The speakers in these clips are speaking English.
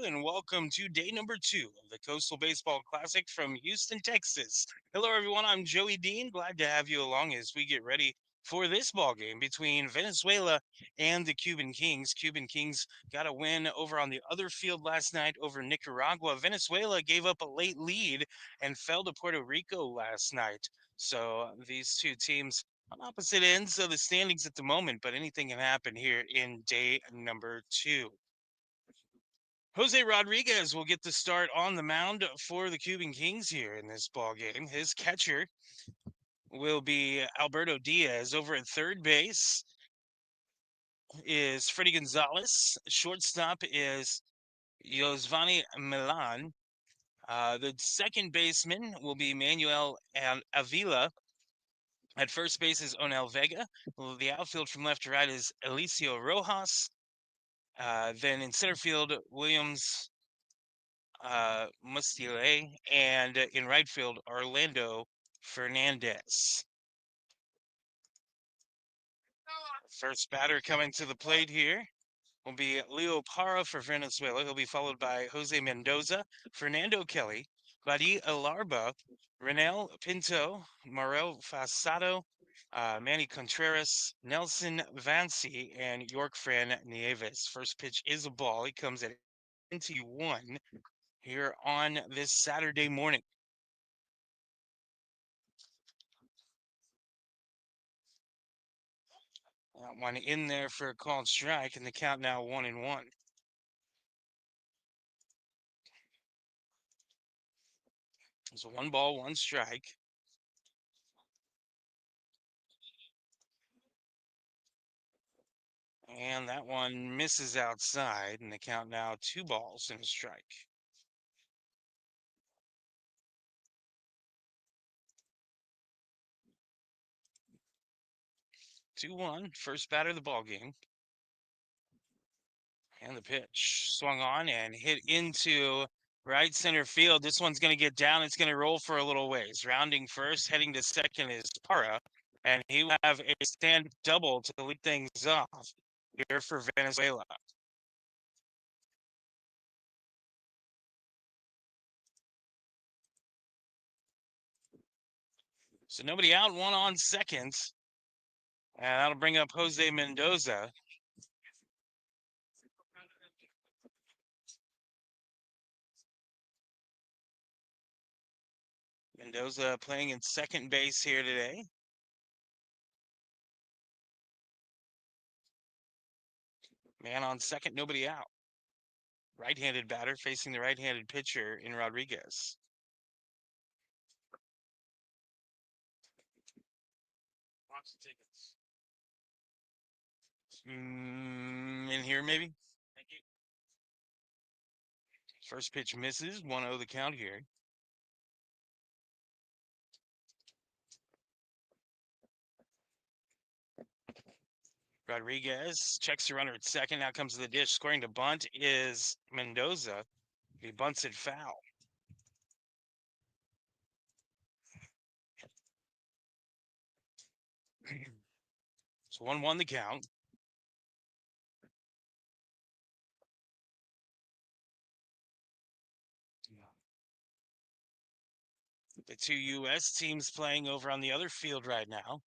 and welcome to day number 2 of the Coastal Baseball Classic from Houston, Texas. Hello, everyone. I'm Joey Dean. Glad to have you along as we get ready for this ball game between Venezuela and the Cuban Kings. Cuban Kings got a win over on the other field last night over Nicaragua. Venezuela gave up a late lead and fell to Puerto Rico last night. So these two teams on opposite ends of the standings at the moment, but anything can happen here in day number 2. Jose Rodriguez will get the start on the mound for the Cuban Kings here in this ball game. His catcher will be Alberto Diaz. Over at third base is Freddie Gonzalez. Shortstop is Yosvani Milan. The second baseman will be Manuel Avila. At first base is Onel Vega. The outfield from left to right is Elicio Rojas. Then in center field, Williams Mustile, and in right field, Orlando Fernandez. First batter coming to the plate here will be Leo Parra for Venezuela. He'll be followed by Jose Mendoza, Fernando Kelly, Badi Alarba, Renel Pinto, Morel Fasado, Manny Contreras, Nelson Vancy, and York Fran Nieves. First pitch is a ball. He comes at 21 here on this Saturday morning. That one in there for a called strike, and the count now 1-1. So 1 ball, 1 strike. And that one misses outside, and the count now 2 balls and a strike. Two one, first batter of the ball game. And the pitch swung on and hit into right center field. This one's going to get down. It's going to roll for a little ways. Rounding first, heading to second is Parra, and he will have a stand double to lead things off here for Venezuela. So nobody out, one on second. And that'll bring up Jose Mendoza. Mendoza playing in second base here today. Man on second, nobody out. Right-handed batter facing the right-handed pitcher in Rodriguez. In here, maybe? Thank you. First pitch misses, 1-0 the count here. Rodriguez checks the runner at second. Now comes to the dish. Scoring to bunt is Mendoza. He bunts it foul. So 1-1 the count. The two U.S. teams playing over on the other field right now.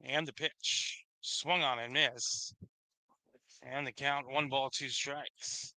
And the pitch. Swung on and missed. And the count 1 ball, 2 strikes.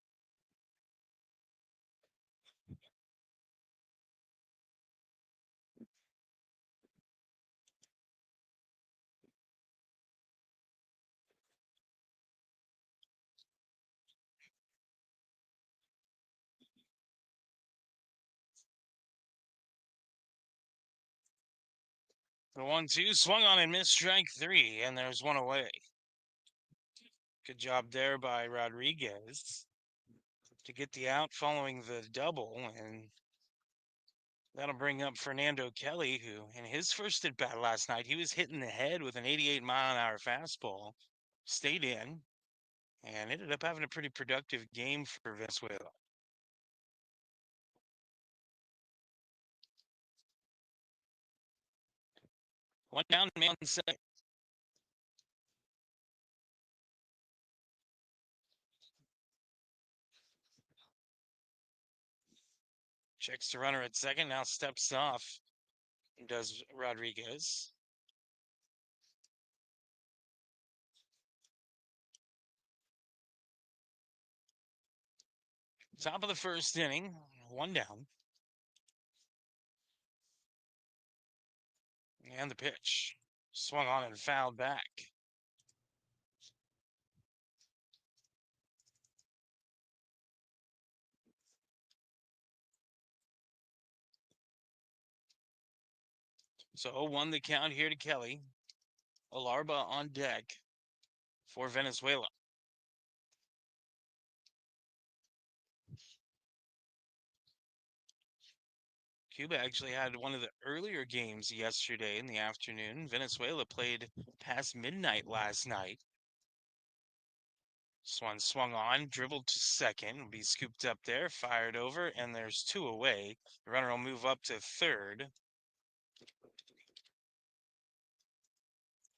The 1-2 swung on and missed, strike 3, and there's one away. Good job there by Rodriguez to get the out following the double, and that'll bring up Fernando Kelly, who in his first at bat last night, he was hitting the head with an 88-mile-an-hour fastball. Stayed in. and ended up having a pretty productive game for Venezuela. One down, man on second. Checks the runner at second, now steps off, does Rodriguez. Top of the first inning, one down. And the pitch. Swung on and fouled back. So 0-1 the count here to Kelly. Alarba on deck for Venezuela. Cuba actually had one of the earlier games yesterday in the afternoon. Venezuela played past midnight last night. This one swung on, dribbled to second, will be scooped up there, fired over, and there's two away. The runner will move up to third.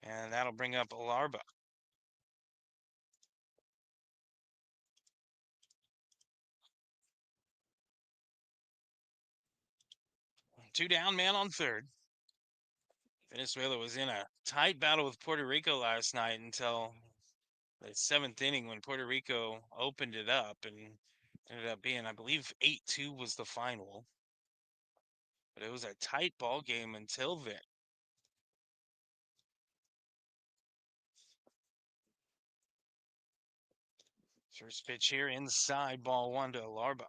And that'll bring up Alarba. Two down, man on third. Venezuela was in a tight battle with Puerto Rico last night until the seventh inning when Puerto Rico opened it up and ended up being, I believe, 8-2 was the final. But it was a tight ball game until then. First pitch here inside, ball one to Alarba.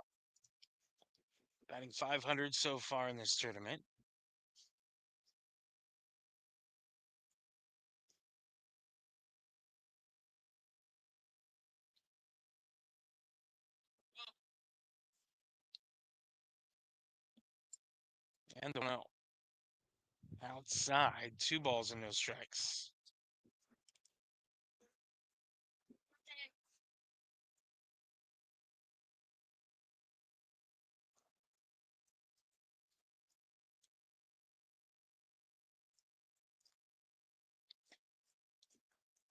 Batting .500 so far in this tournament. And no. Outside, 2 balls and no strikes.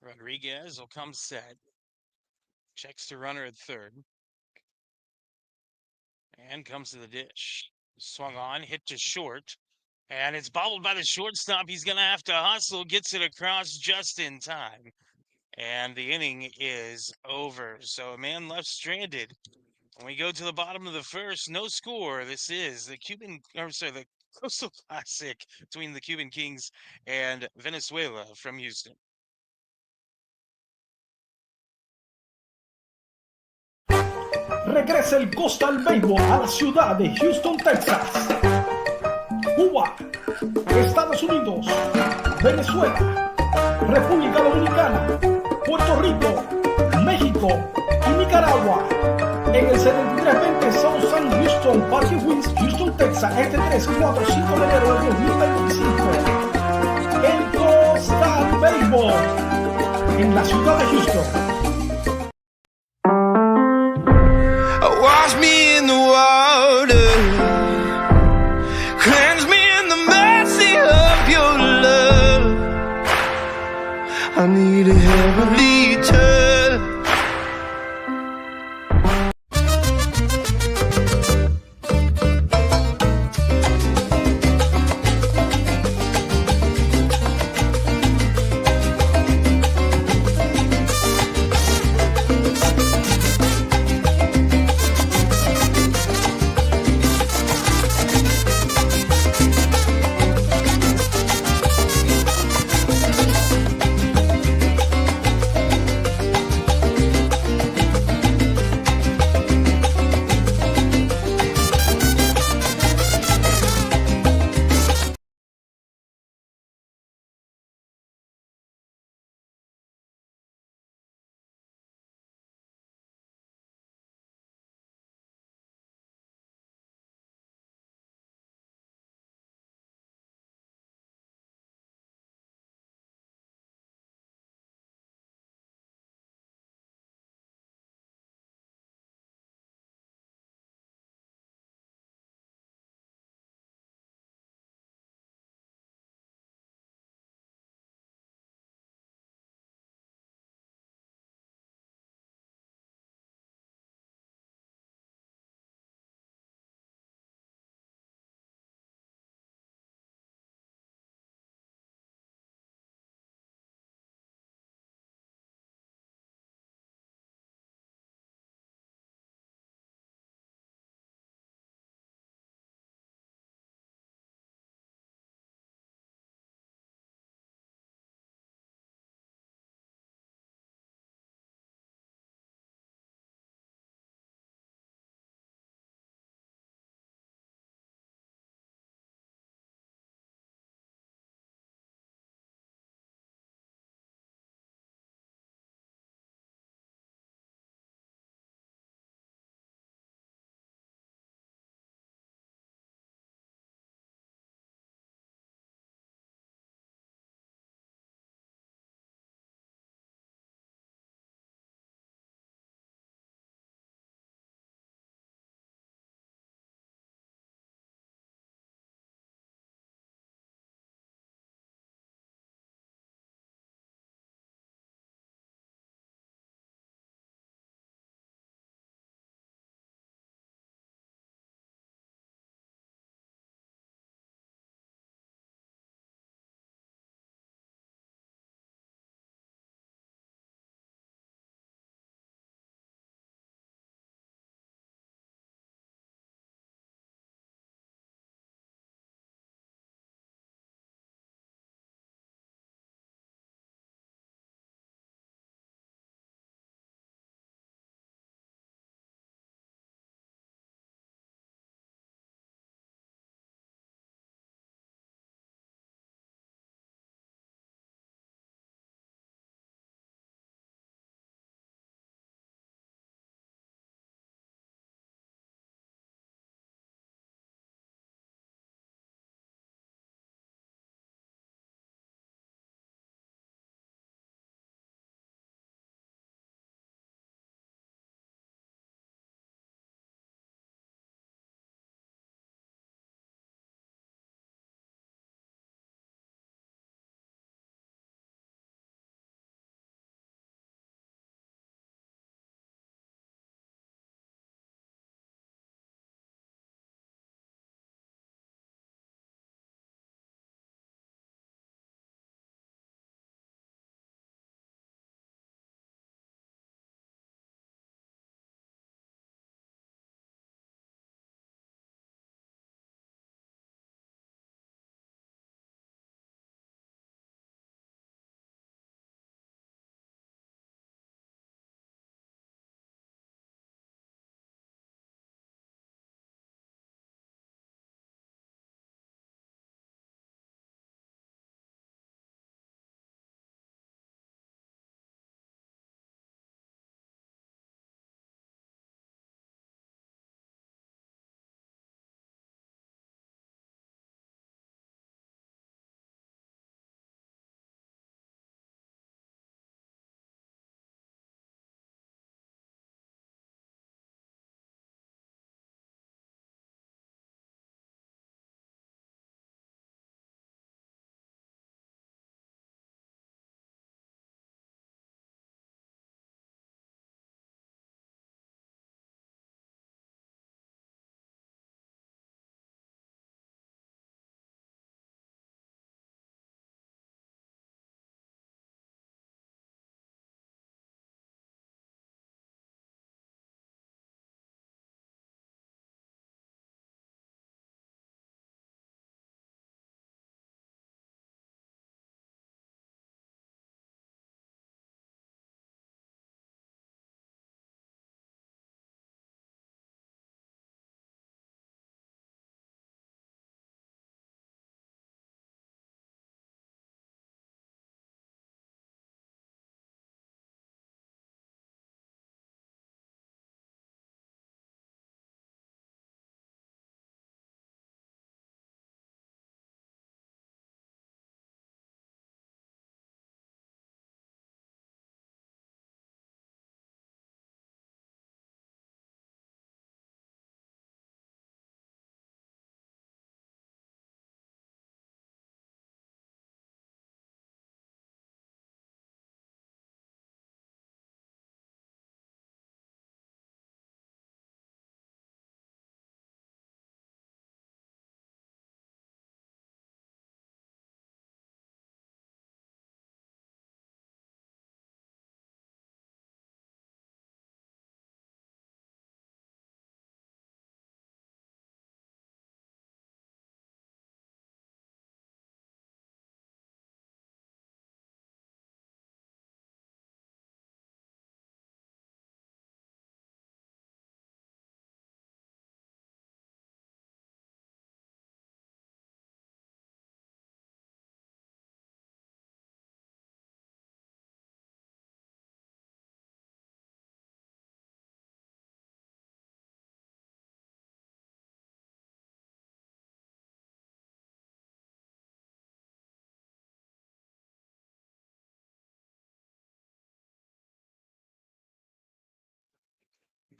Rodriguez will come set. Checks the runner at third. And comes to the dish. Swung on, hit to short. And it's bobbled by the shortstop. He's going to have to hustle. Gets it across just in time. And the inning is over. So a man left stranded. When we go to the bottom of the first, no score. This is the the Coastal Classic between the Cuban Kings and Venezuela from Houston. Regresa el Coastal Beisbol a la ciudad de Houston, Texas. Cuba, Estados Unidos, Venezuela, República Dominicana, Puerto Rico, México y Nicaragua. En el 7320 South San Houston, Parque Wins, Houston, Texas, este 3, 4, 5 de enero de 2025. El Coastal Beisbol en la ciudad de Houston. Wash me in the water, cleanse me in the mercy of your love. I need a heavenly touch.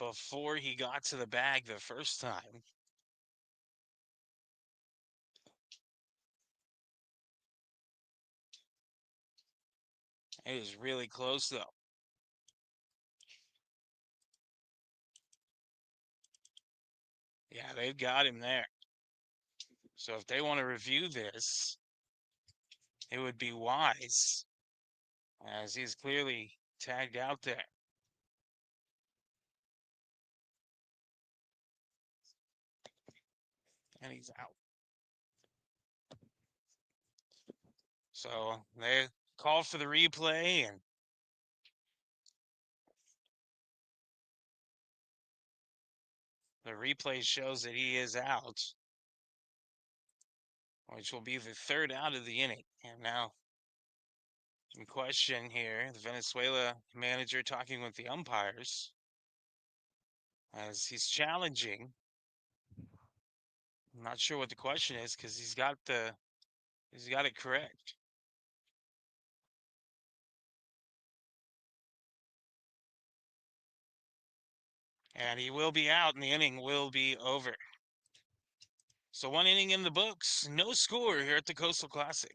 before he got to the bag the first time. It is really close, though. Yeah, they've got him there. So if they want to review this, it would be wise, as he's clearly tagged out there. And he's out. So they called for the replay, and the replay shows that he is out, which will be the third out of the inning. And now in question here, the Venezuela manager talking with the umpires as he's challenging. I'm not sure what the question is because he's got it correct. And he will be out and the inning will be over. So one inning in the books, no score here at the Coastal Classic.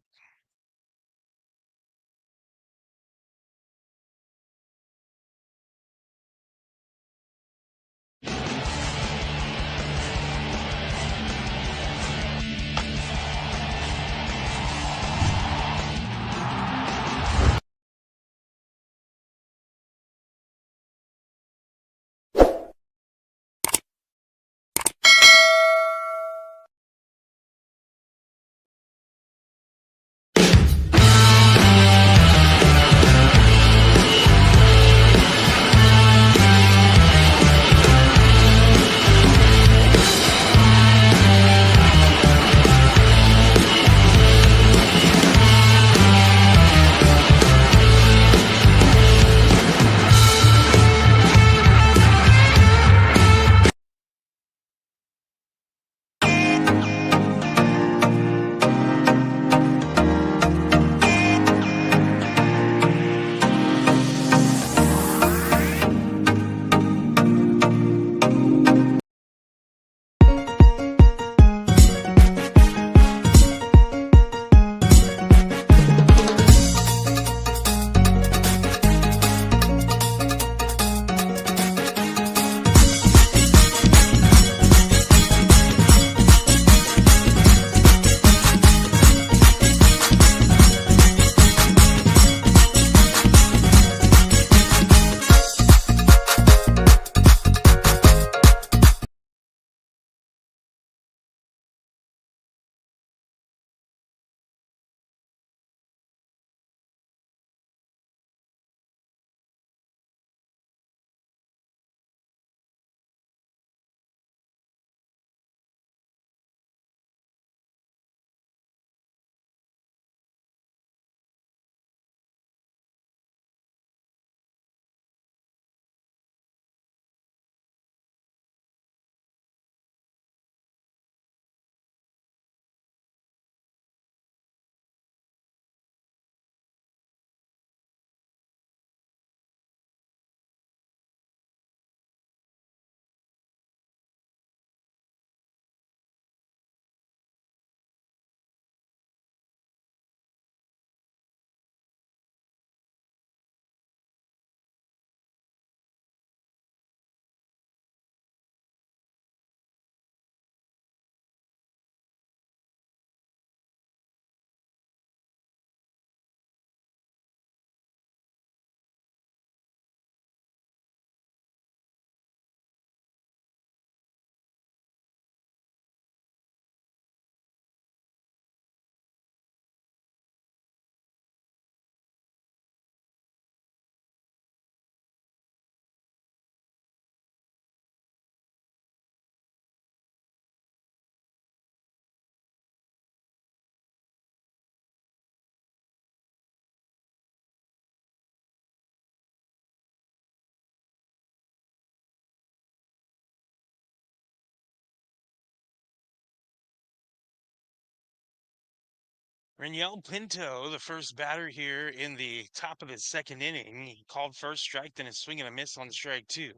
Reniel Pinto, the first batter here in the top of the second inning. He called first strike, then a swing and a miss on strike two.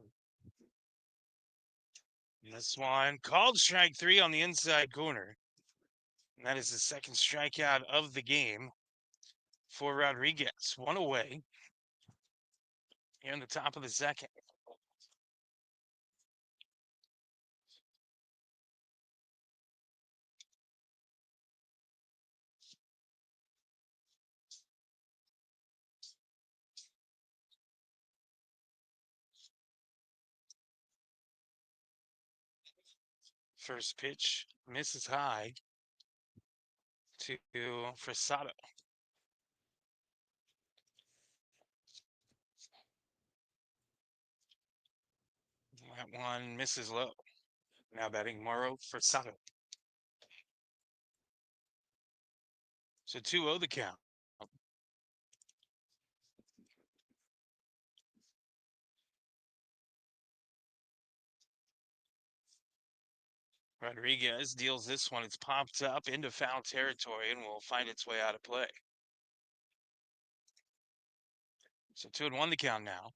This one called strike 3 on the inside corner. And that is the second strikeout of the game for Rodriguez. One away here in the top of the second. First pitch misses high to Frisado. That one misses low. Now batting Morrow Frisado. So 2-0 the count. Rodriguez deals this one. It's popped up into foul territory and will find its way out of play. So 2-1 the count now.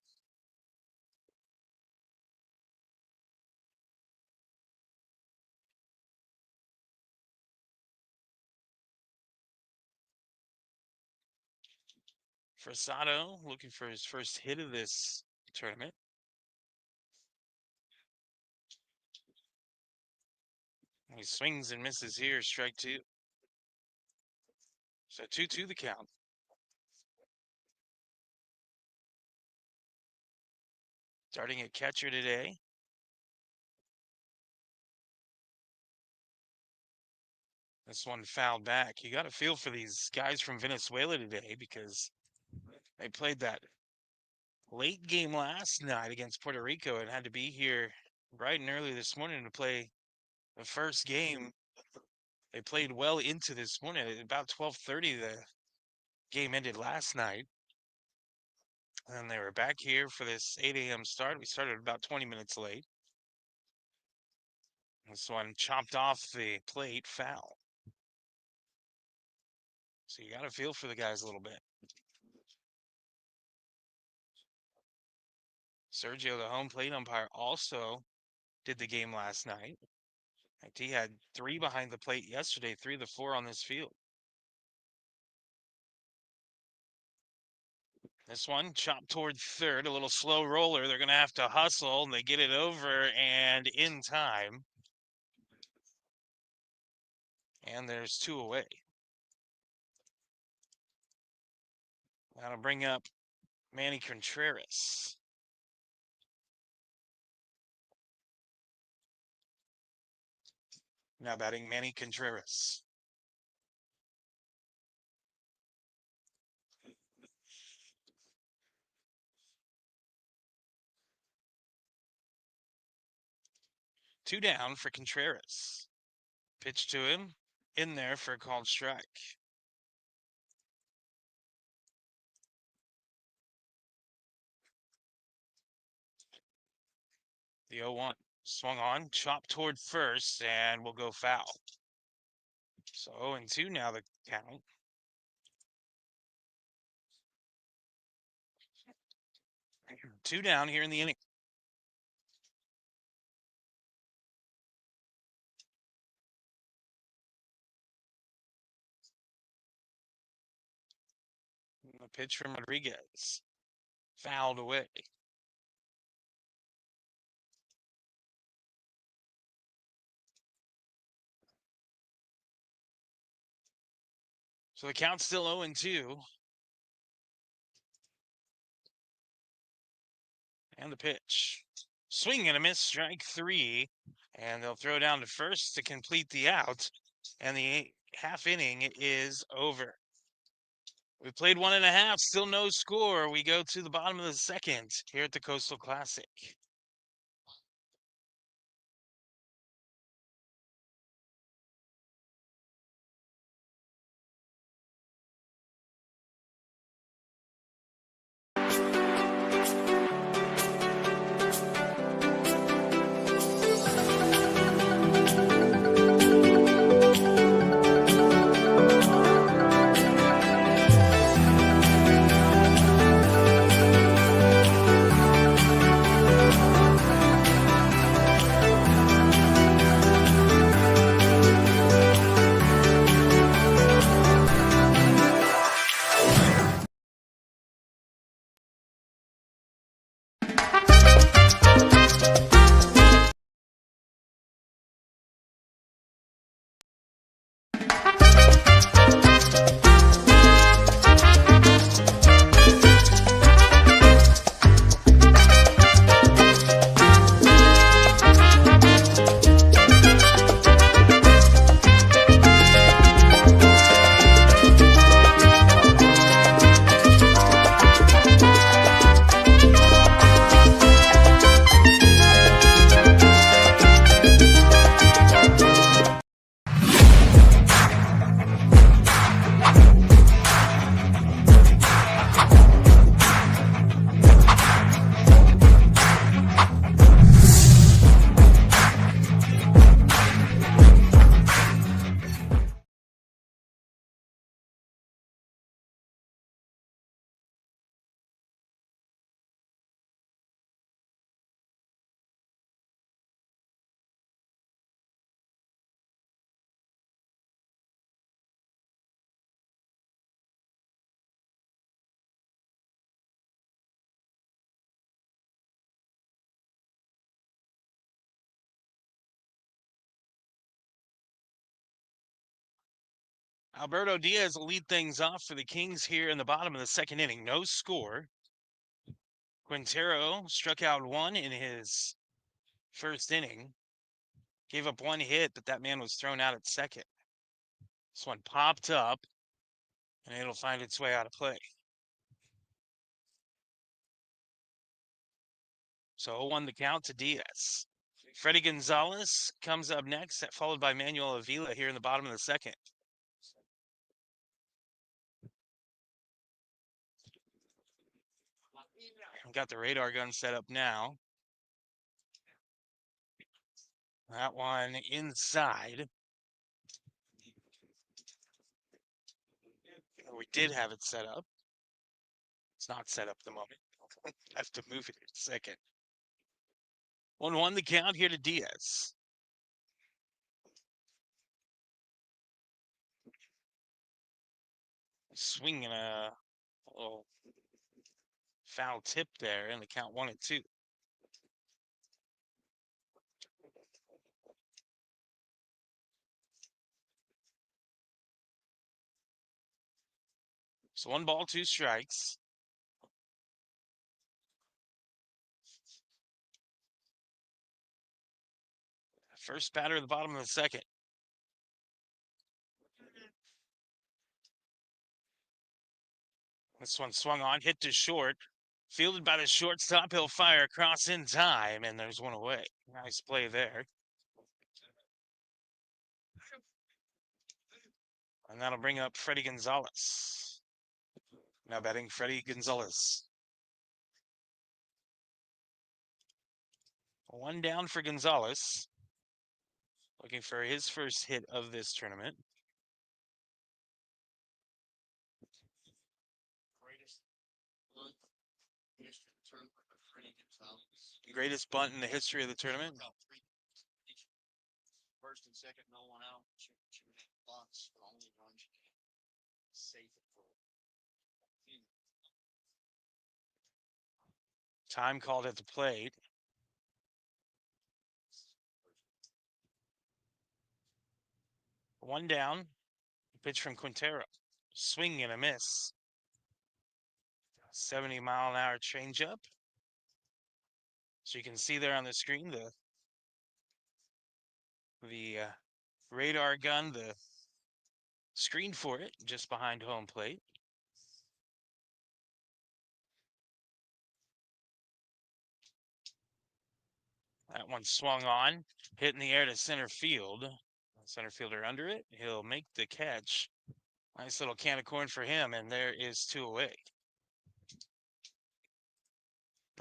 Frisado looking for his first hit of this tournament. He swings and misses here, strike 2. So 2-2 the count. Starting at catcher today. This one fouled back. You got to feel for these guys from Venezuela today because they played that late game last night against Puerto Rico and had to be here bright and early this morning to play the first game. They played well into this morning. At about 12:30, the game ended last night. And they were back here for this 8 a.m. start. We started about 20 minutes late. This one chopped off the plate, foul. So you got to feel for the guys a little bit. Sergio, the home plate umpire, also did the game last night. He had 3 behind the plate yesterday, 3 of the 4 on this field. This one chopped toward third, a little slow roller. They're going to have to hustle, and they get it over and in time. And there's 2 away. That'll bring up Manny Contreras. Now batting Manny Contreras. Two down for Contreras. Pitch to him. In there for a called strike. The 0-1 swung on, chopped toward first, and will go foul. So 0-2 now the count. Two down here in the inning. The pitch from Rodriguez. Fouled away. So the count's still 0-2. And the pitch. Swing and a miss, strike 3. And they'll throw down to first to complete the out. And the half inning is over. We played 1.5, still no score. We go to the bottom of the second here at the Coastal Classic. Alberto Diaz will lead things off for the Kings here in the bottom of the second inning. No score. Quintero struck out one in his first inning. Gave up one hit, but that man was thrown out at second. This one popped up, and it'll find its way out of play. So 0-1 the count to Diaz. Freddie Gonzalez comes up next, followed by Manuel Avila here in the bottom of the second. Got the radar gun set up now. That one inside. We did have it set up. It's not set up at the moment. I have to move it in a second. 1-1 the count here to Diaz. Swinging a little foul tip there, and the count 1-2. So 1 ball, 2 strikes. First batter at the bottom of the second. This one swung on, hit to short. Fielded by the shortstop, he'll fire across in time, and there's one away. Nice play there. And that'll bring up Freddie Gonzalez. Now batting Freddie Gonzalez. 1 down for Gonzalez. Looking for his first hit of this tournament. Greatest bunt in the history of the tournament. First and second, no one out. Bunts, only one safe. Time called at the plate. One down. Pitch from Quintero. Swing and a miss. 70-mile-an-hour changeup. So you can see there on the screen the radar gun, the screen for it, just behind home plate. That one swung on, hit in the air to center field. Center fielder under it. He'll make the catch. Nice little can of corn for him, and there is 2 away.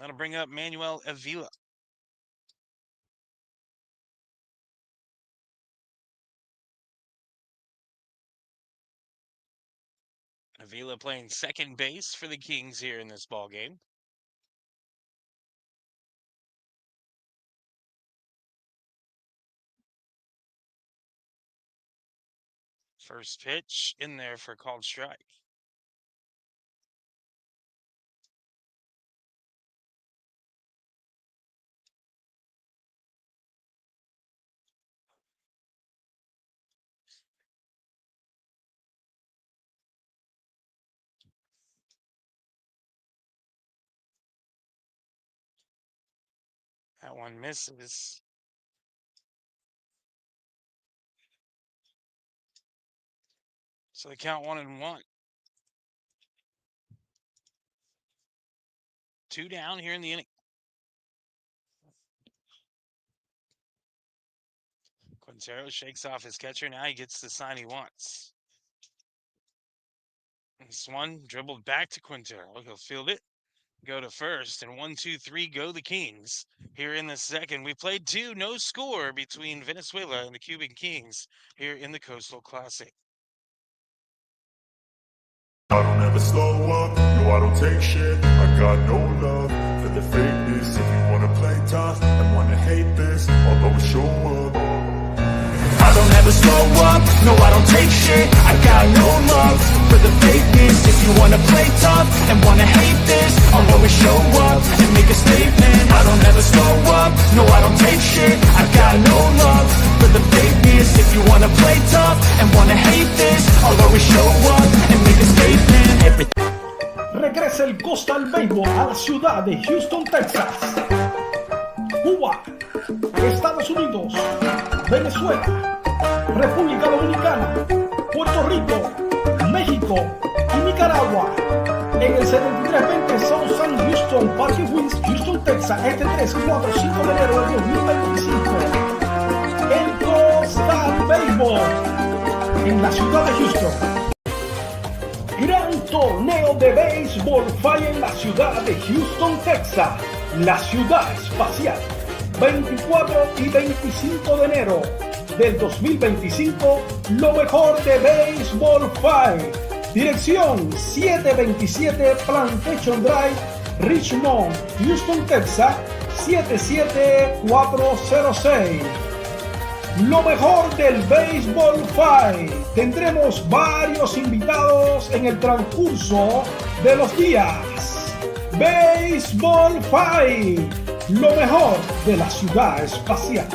That'll bring up Manuel Avila. Avila playing second base for the Kings here in this ball game. First pitch in there for a called strike. That one misses. So they count 1-1. 2 down here in the inning. Quintero shakes off his catcher. Now he gets the sign he wants. This one dribbled back to Quintero. He'll field it, go to first, and 1, 2, 3 go the Kings. Here in the second, we played 2, no score between Venezuela and the Cuban Kings here in the Coastal Classic. I don't ever slow up, no I don't take shit. I got no love for the fakeness. If you wanna play tough and wanna hate this, I'll always show up. I don't ever slow up, no I don't take shit. I got no love for the fakeness. If you wanna play tough and wanna hate this, I'll always show up and make a statement. I don't ever slow up, no I don't take shit. I got no love for the fakeness. this. If you wanna play tough and wanna hate this, I'll always show up and make a statement. Everything. Regresa el Coastal Baseball a la ciudad de Houston, Texas. Cuba, Estados Unidos, Venezuela, República Dominicana, Puerto Rico, México y Nicaragua. En el 7320 South San Houston, Parque Wins, Houston, Texas, este 3, 4, 5 de enero de 2025. El Coastal Baseball en la ciudad de Houston. Gran torneo de béisbol falla en la ciudad de Houston, Texas, la ciudad espacial. 24 y 25 de enero del 2025, lo mejor de Beisbol 5. Dirección 727 Plantation Drive, Richmond, Houston, Texas, 77406. Lo mejor del Beisbol 5. Tendremos varios invitados en el transcurso de los días. Beisbol 5. Lo mejor de la ciudad espacial.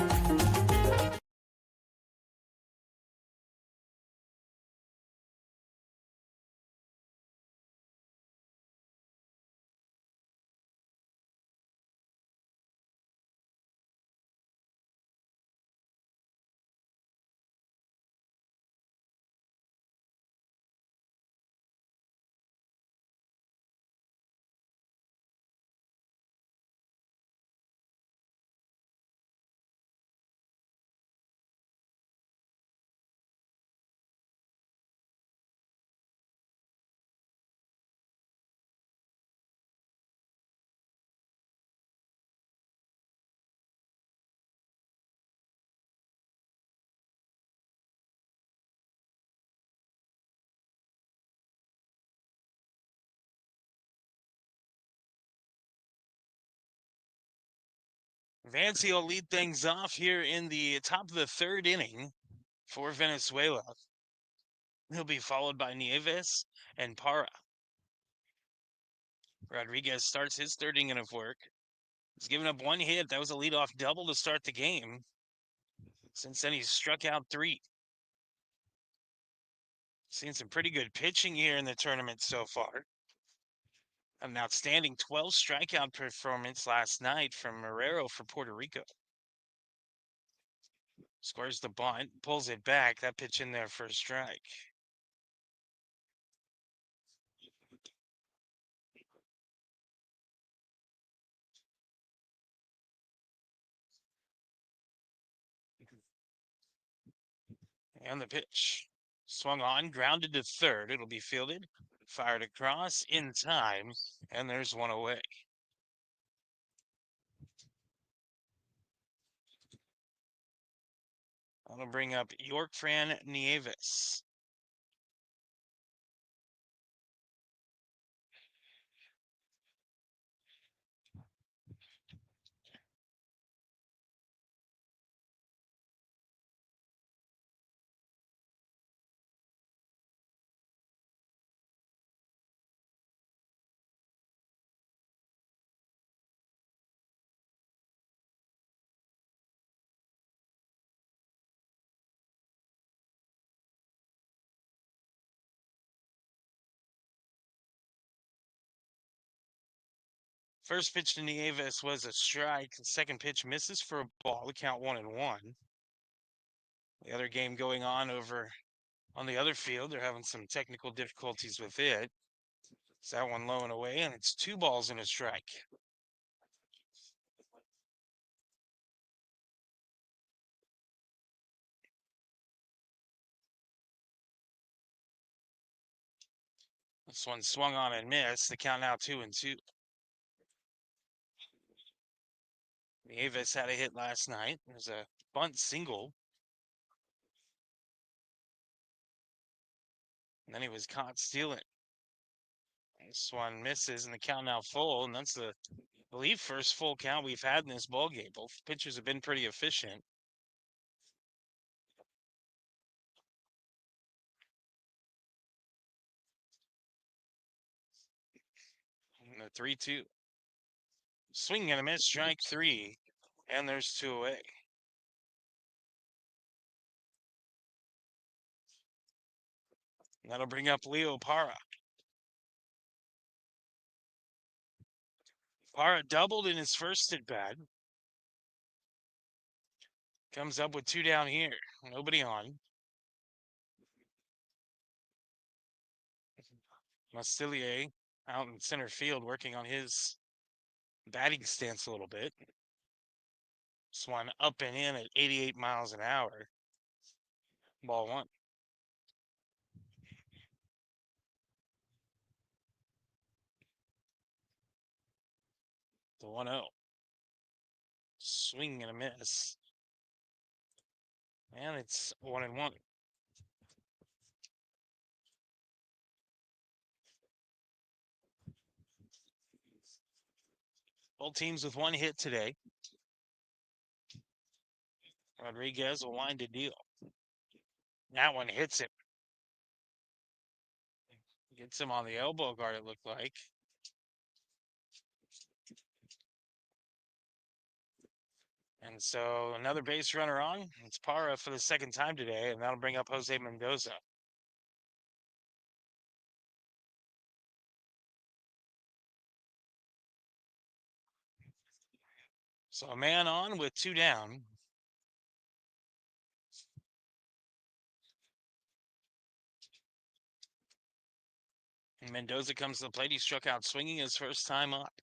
Vancy will lead things off here in the top of the third inning for Venezuela. He'll be followed by Nieves and Para. Rodriguez starts his third inning of work. He's given up one hit. That was a leadoff double to start the game. Since then, he's struck out 3. Seen some pretty good pitching here in the tournament so far. An outstanding 12 strikeout performance last night from Marrero for Puerto Rico. Squares the bunt, pulls it back. That pitch in there for a strike. And the pitch. Swung on, grounded to third. It'll be fielded. Fired across in time, and there's one away. That'll bring up Yorkfran Nieves. First pitch to Nieves was a strike. The second pitch misses for a ball. The count 1-1. The other game going on over on the other field. They're having some technical difficulties with it. It's that one low and away, and it's 2 balls and a strike. This one swung on and missed. The count now 2-2. Nieves had a hit last night. There's a bunt single. And then he was caught stealing. This one misses, and the count now full. And that's the, I believe, first full count we've had in this ball game. Both pitchers have been pretty efficient. And the 3-2. Swing and a miss, strike 3. And there's 2 away. That'll bring up Leo Para. Para doubled in his first at bat. Comes up with 2 down here. Nobody on. Mastillier out in center field working on his batting stance a little bit. This one up and in at 88 miles an hour. Ball 1. The 1-0. Swing and a miss. And it's 1-1. Both teams with 1 hit today. Rodriguez will wind a deal. That one hits him. Gets him on the elbow guard, it looked like. And so another base runner on. It's Para for the second time today, and that'll bring up Jose Mendoza. So a man on with 2 down. And Mendoza comes to the plate. He struck out swinging his first time up.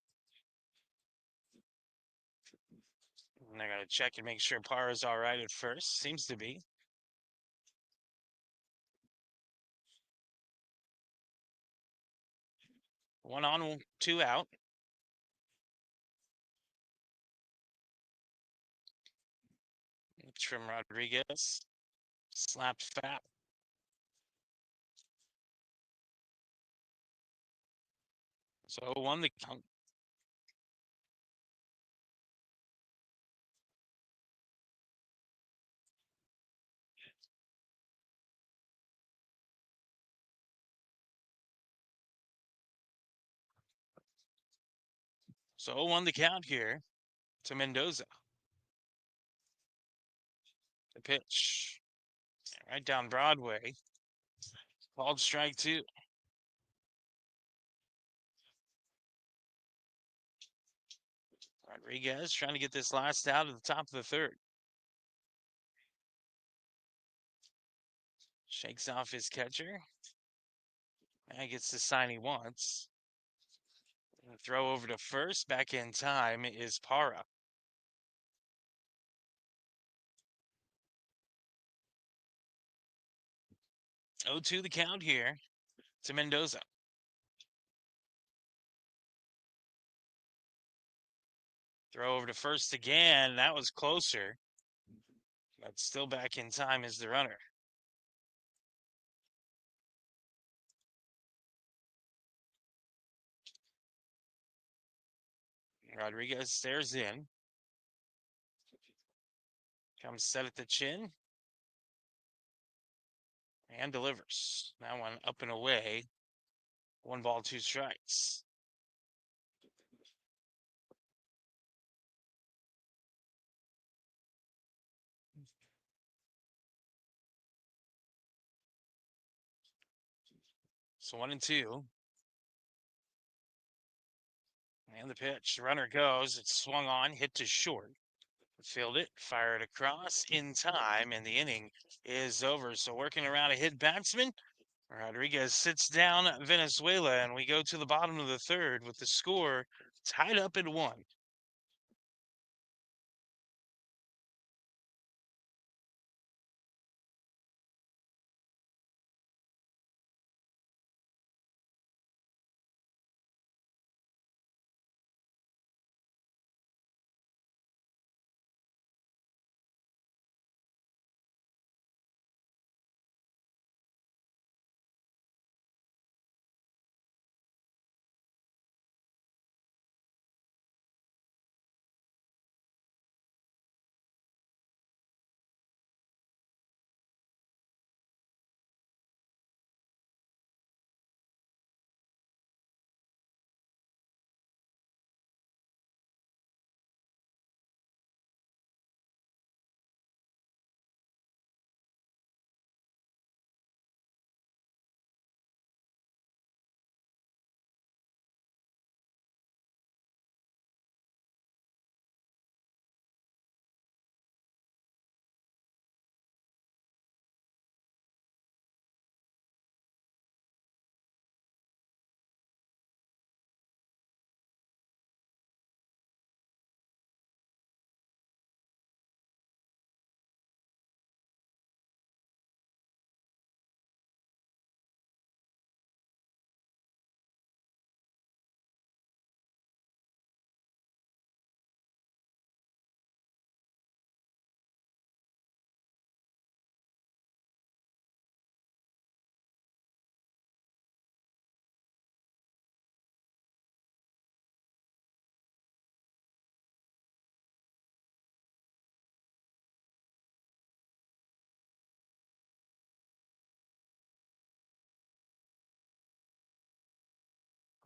And I got to check and make sure Para's all right at first. Seems to be. One on, 2 out. It's from Rodriguez. Slapped fat. So 1 the count. So 1 the count here to Mendoza. The pitch. Right down Broadway. Called strike 2. Rodriguez trying to get this last out at the top of the 3rd. Shakes off his catcher. And gets the sign he wants. And throw over to first. Back in time is Para. 0-2 the count here to Mendoza. Throw over to first again. That was closer. But still back in time is the runner. Rodriguez stares in. Comes set at the chin. And delivers. That one up and away. 1 ball, 2 strikes. So 1-2. And the pitch. Runner goes. It's swung on, hit to short. Field it, fire it across in time, and the inning is over. So working around a hit batsman, Rodriguez sits down Venezuela, and we go to the bottom of the 3rd with the score tied up at 1.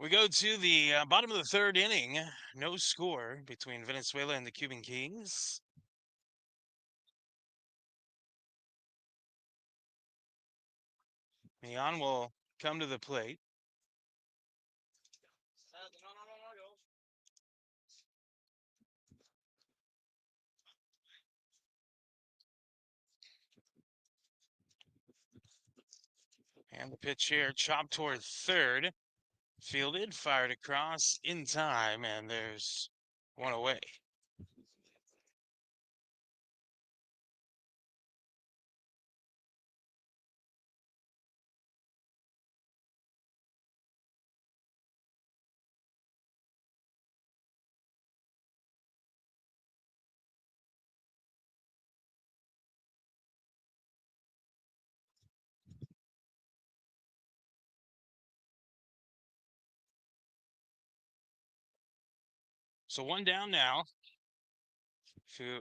We go to the bottom of the third inning. No score between Venezuela and the Cuban Kings. Mian will come to the plate. And the pitch here chopped toward third. Fielded, fired across in time, and there's one away. So one down now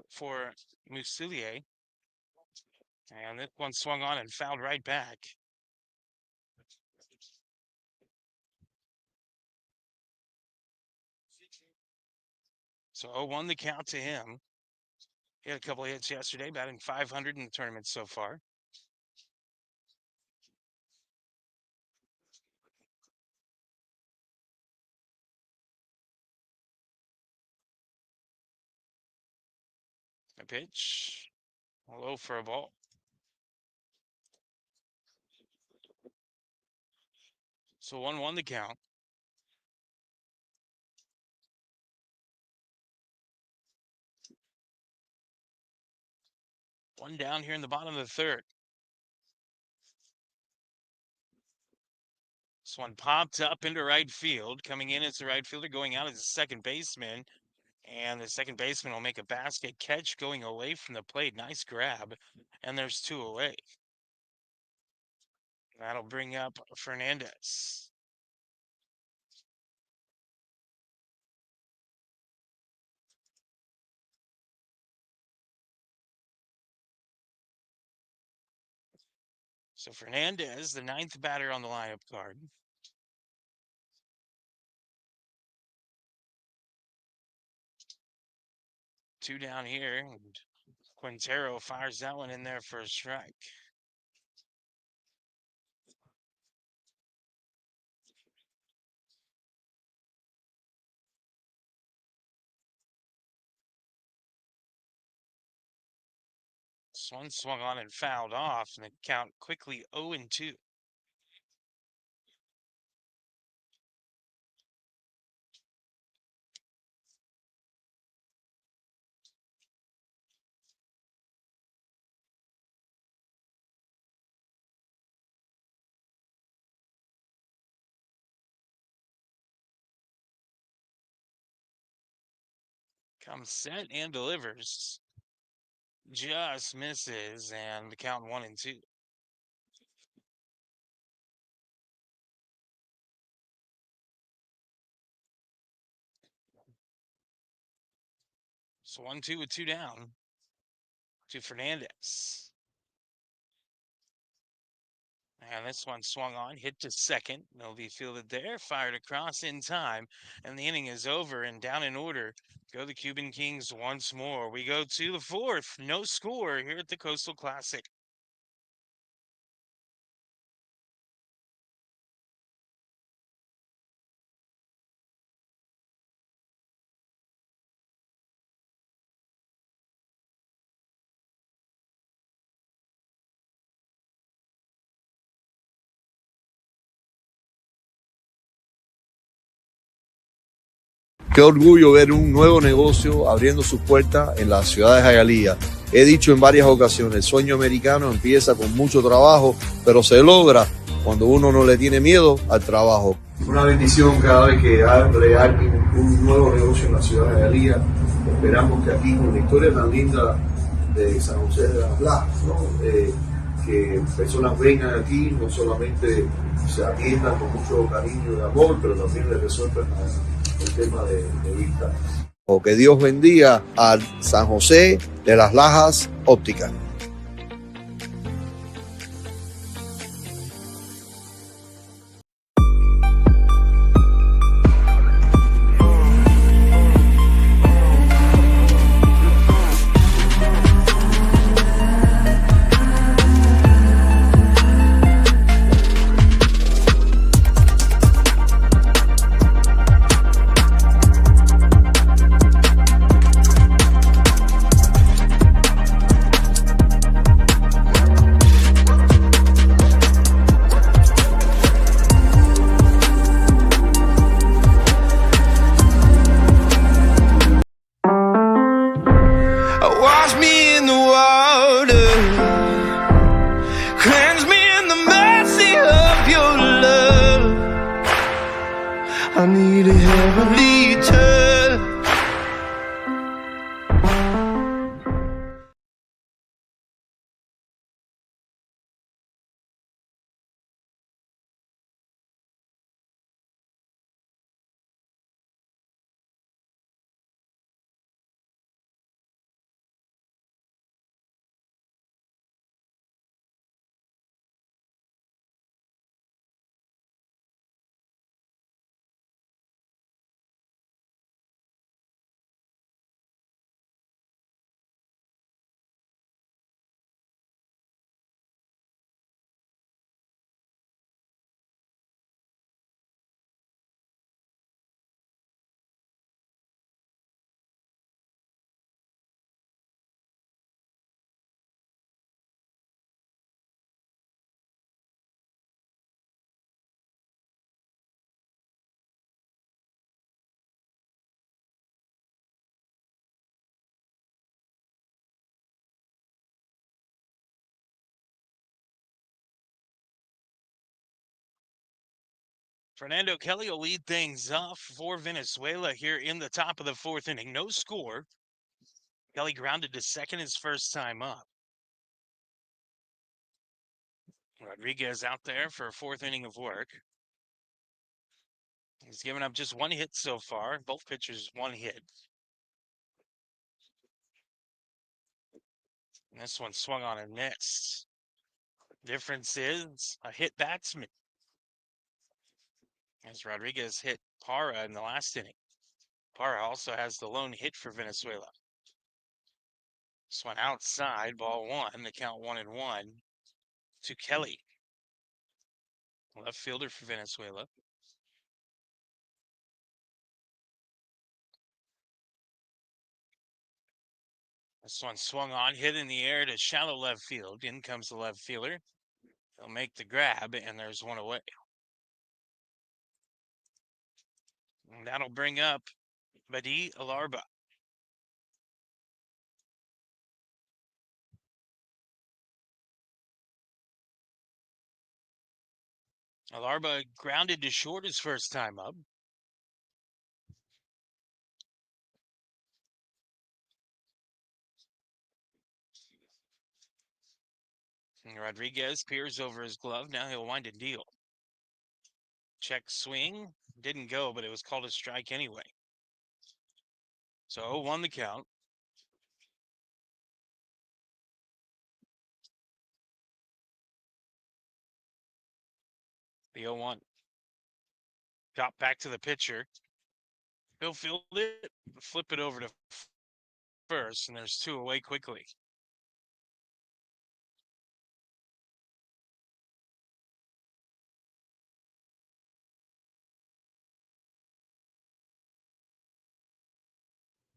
for Musilier. And this one swung on and fouled right back. So 0-1 the count to him. He had a couple of hits yesterday, batting .500 in the tournament so far. A pitch, low for a ball. So 1-1 the count. One down here in the bottom of the third. This one popped up into right field. Coming in as the right fielder, going out as the second baseman. And the second baseman will make a basket catch going away from the plate. Nice grab. And there's two away. That'll bring up Fernandez. So Fernandez, the ninth batter on the lineup card. Two down here, and Quintero fires that one in there for a strike. This one swung on and fouled off, and the count quickly 0-2. Comes set and delivers. Just misses, and the count 1-2. So 1-2 with two down to Fernandez. And this one swung on, hit to second. It'll be fielded there, fired across in time, and the inning is over and down in order. Go the Cuban Kings once more. We go to the fourth. No score here at the Coastal Classic. Qué orgullo ver un nuevo negocio abriendo sus puertas en la ciudad de Hialeah. He dicho en varias ocasiones, el sueño americano empieza con mucho trabajo, pero se logra cuando uno no le tiene miedo al trabajo. Una bendición cada vez que abre alguien un nuevo negocio en la ciudad de Hialeah. Esperamos que aquí, con la historia tan linda de San José de las Lajas, ¿no? Que personas vengan aquí, no solamente se atiendan con mucho cariño y amor, pero también les resuelvan el tema de vista. O que Dios bendiga a San José de las Lajas Ópticas. Fernando Kelly will lead things off for Venezuela here in the top of the fourth inning. No score. Kelly grounded to second his first time up. Rodriguez out there for a fourth inning of work. He's given up just one hit so far. Both pitchers one hit. And this one swung on and missed. Difference is a hit batsman, as Rodriguez hit Parra in the last inning. Parra also has the lone hit for Venezuela. This one outside, ball one. The count 1-1 to Kelly, left fielder for Venezuela. This one swung on, hit in the air to shallow left field. In comes the left fielder. He'll make the grab, and there's one away. And that'll bring up Badi Alarba. Alarba grounded to short his first time up. And Rodriguez peers over his glove. Now he'll wind and deal. Check swing. Didn't go, but it was called a strike anyway. So 0-1 the count. The 0-1. Drop back to the pitcher. He'll field it, flip it over to first, and there's two away quickly.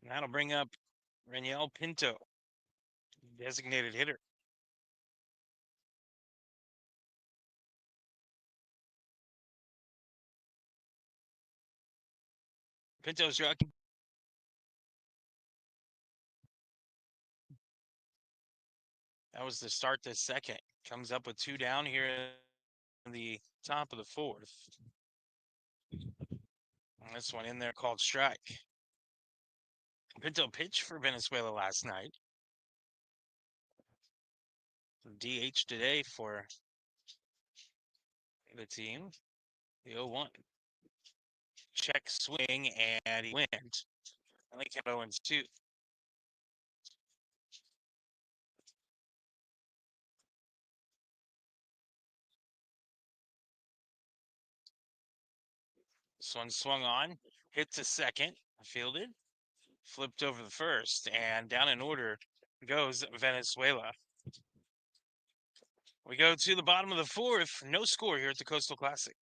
And that'll bring up Raniel Pinto, designated hitter. Pinto's struck. That was the start to second. Comes up with two down here in the top of the fourth. And this one in there called strike. Pinto pitched for Venezuela last night. DH today for the team. The 0-1. Check swing, and he went. I think 0-2. This one swung on, hit to second, fielded, flipped over the first, and down in order goes Venezuela. We go to the bottom of the fourth. No score here at the Coastal Classic.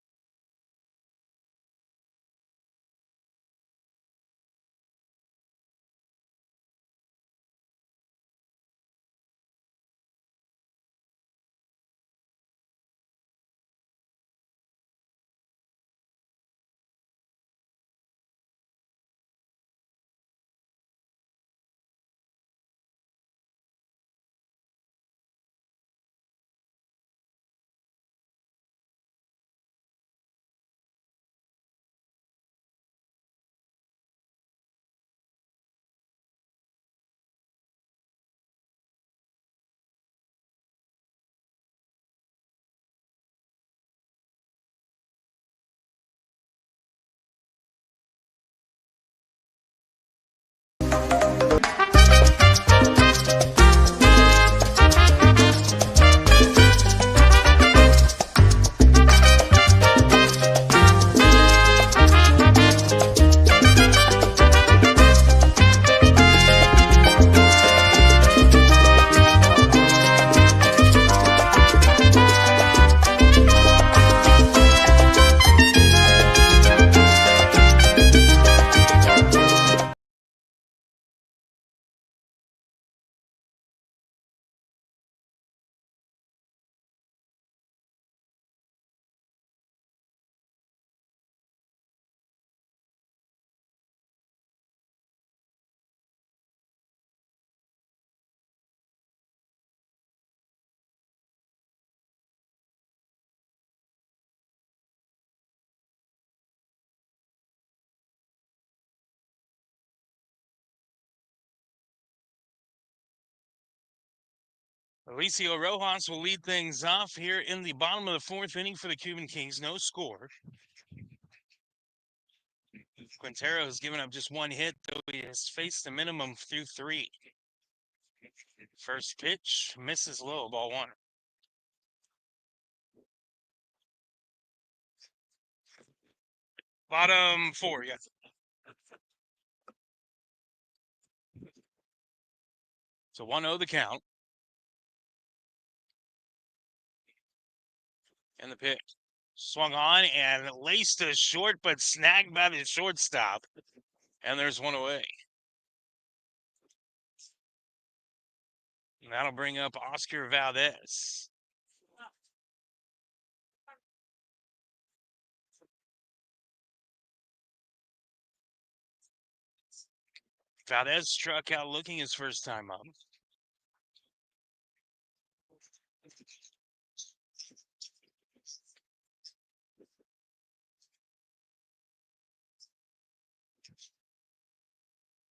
Alicio Rojas will lead things off here in the bottom of the fourth inning for the Cuban Kings. No score. Quintero has given up just one hit, though he has faced a minimum through three. First pitch misses low, ball one. Bottom four, yeah. So 1-0 the count. And the pitch. Swung on and laced to short, but snagged by the shortstop. And there's one away. And that'll bring up Oscar Valdez. Valdez struck out looking his first time up.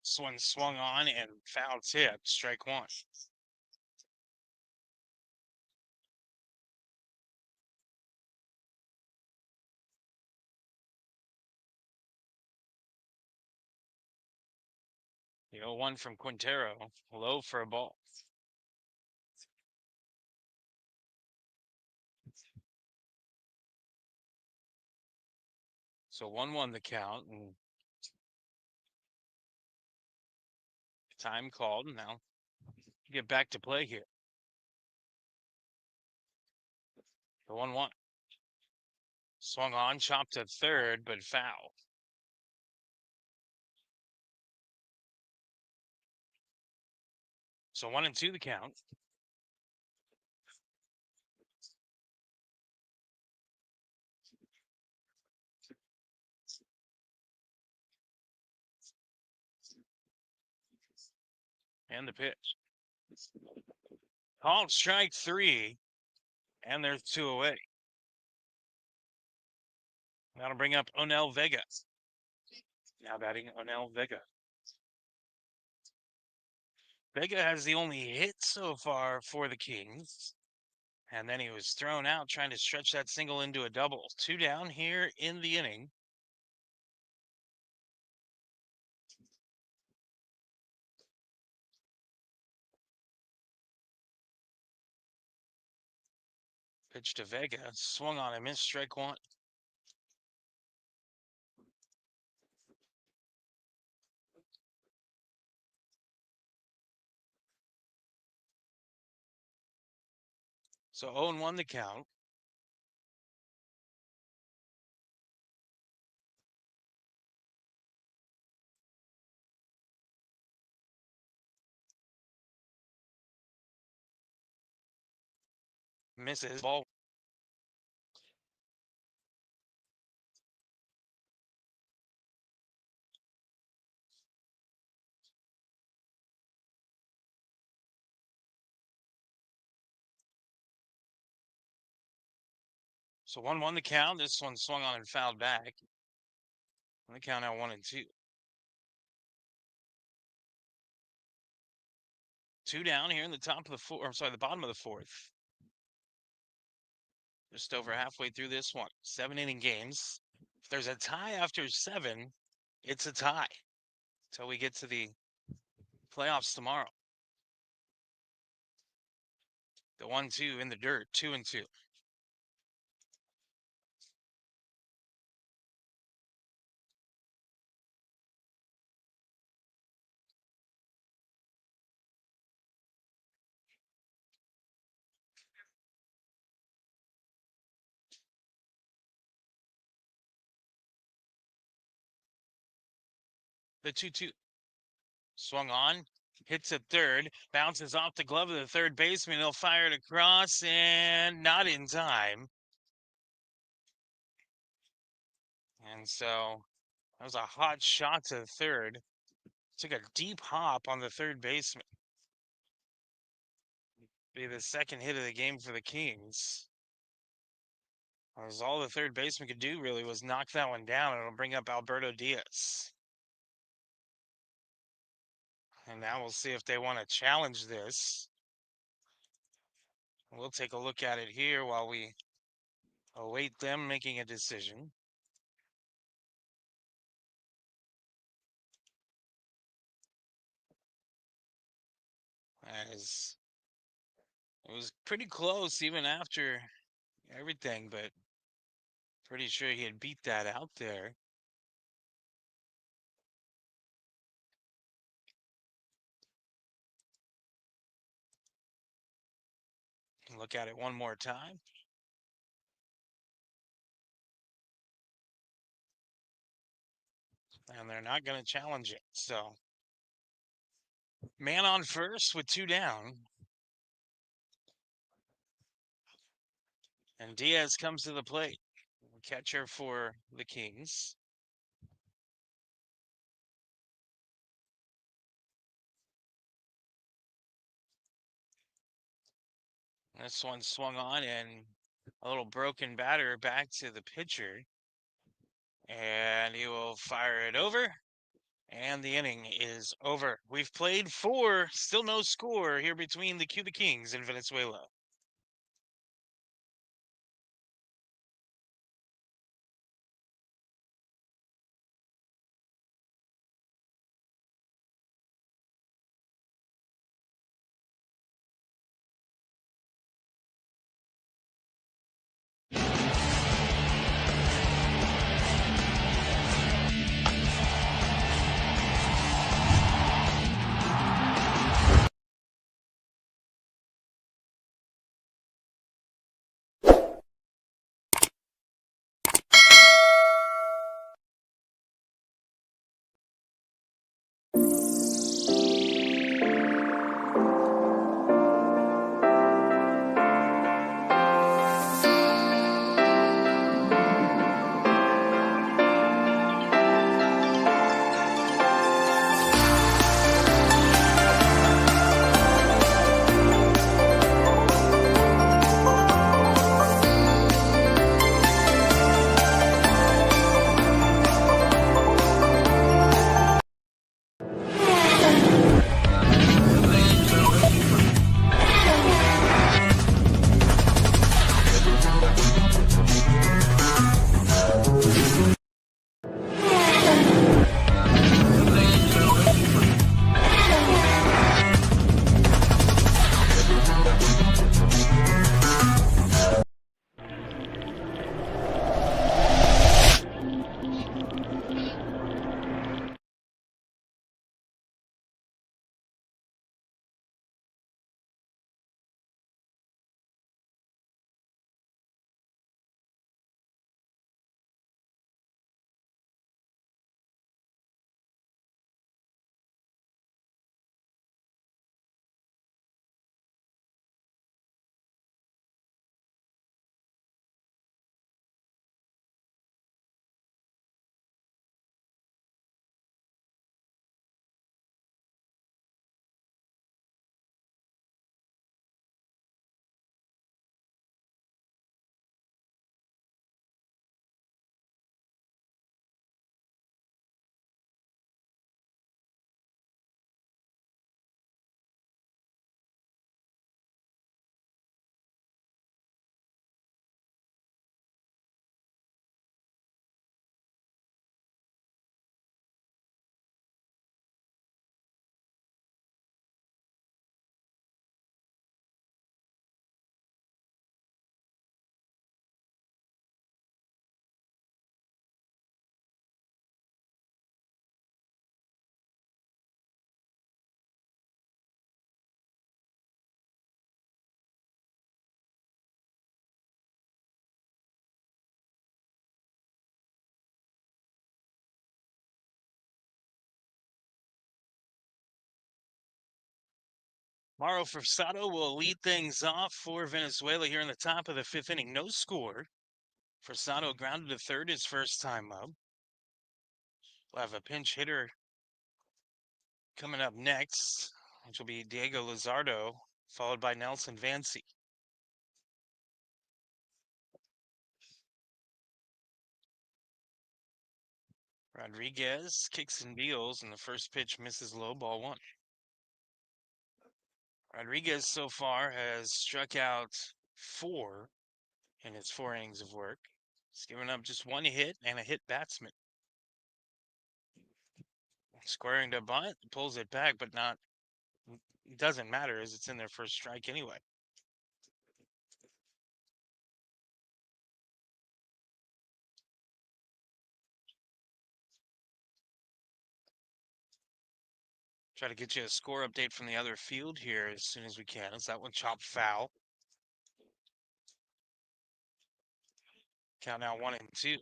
This one swung on and foul tip, strike one. The 0-1 from Quintero, low for a ball. So 1-1 the count, and time called. Now get back to play here. The 1-1. Swung on, chopped to third, but foul. So 1-2 the count. And the pitch. Called strike three, and there's two away. That'll bring up Onel Vega. Now batting Onel Vega. Vega has the only hit so far for the Kings. And then he was thrown out trying to stretch that single into a double. Two down here in the inning. Pitch to Vega, swung on and missed, strike one. So 0-1 the count. Misses, ball. So 1-1 the count. This one swung on and fouled back. And the count now 1-2. Two down here in the top of the fourth. I'm sorry, the bottom of the fourth. Just over halfway through this one. 7-inning games. If there's a tie after 7, it's a tie until we get to the playoffs tomorrow. The 1-2 in the dirt, 2-2. The 2-2. Swung on, hits at third, bounces off the glove of the third baseman. He'll fire it across and not in time. And so that was a hot shot to third. Took a deep hop on the third baseman. Be the second hit of the game for the Kings. As all the third baseman could do really was knock that one down. It'll bring up Alberto Diaz. And now we'll see if they want to challenge this. We'll take a look at it here while we await them making a decision. As it was pretty close even after everything, but pretty sure he had beat that out there. Look at it one more time. And they're not going to challenge it. So, man on first with 2 down. And Diaz comes to the plate. Catcher for the Kings. This one swung on and a little broken batter back to the pitcher. And he will fire it over. And the inning is over. We've played 4, still no score here between the Cuban Kings and Venezuela. Mauro Forsato will lead things off for Venezuela here in the top of the 5th inning. No score. Forsato grounded to third his first time up. We'll have a pinch hitter coming up next, which will be Diego Lizardo, followed by Nelson Vancy. Rodriguez kicks and deals, and the first pitch misses low, ball 1. Rodriguez so far has struck out 4 in his 4 innings of work. He's given up just 1 hit and a hit batsman. Squaring to bunt, pulls it back, but not. It doesn't matter as it's in their first strike anyway. Try to get you a score update from the other field here as soon as we can. Is that one chopped foul? Count now 1-2.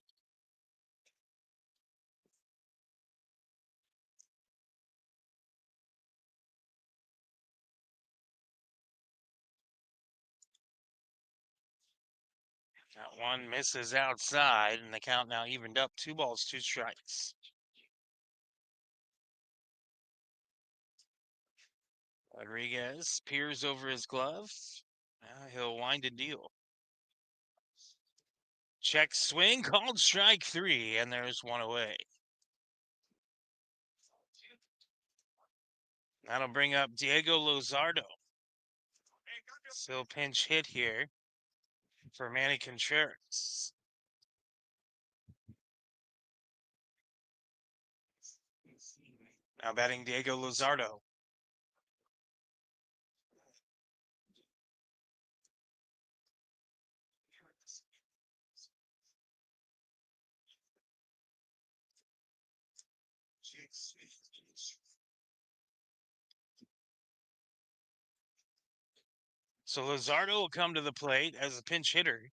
That one misses outside, and the count now evened up. 2 balls, 2 strikes. Rodriguez peers over his glove. Now he'll wind and deal. Check swing, called strike 3, and there's 1 away. That'll bring up Diego Lozardo. Still pinch hit here for Manny Contreras. Now batting Diego Lozardo. So Lozardo will come to the plate as a pinch hitter.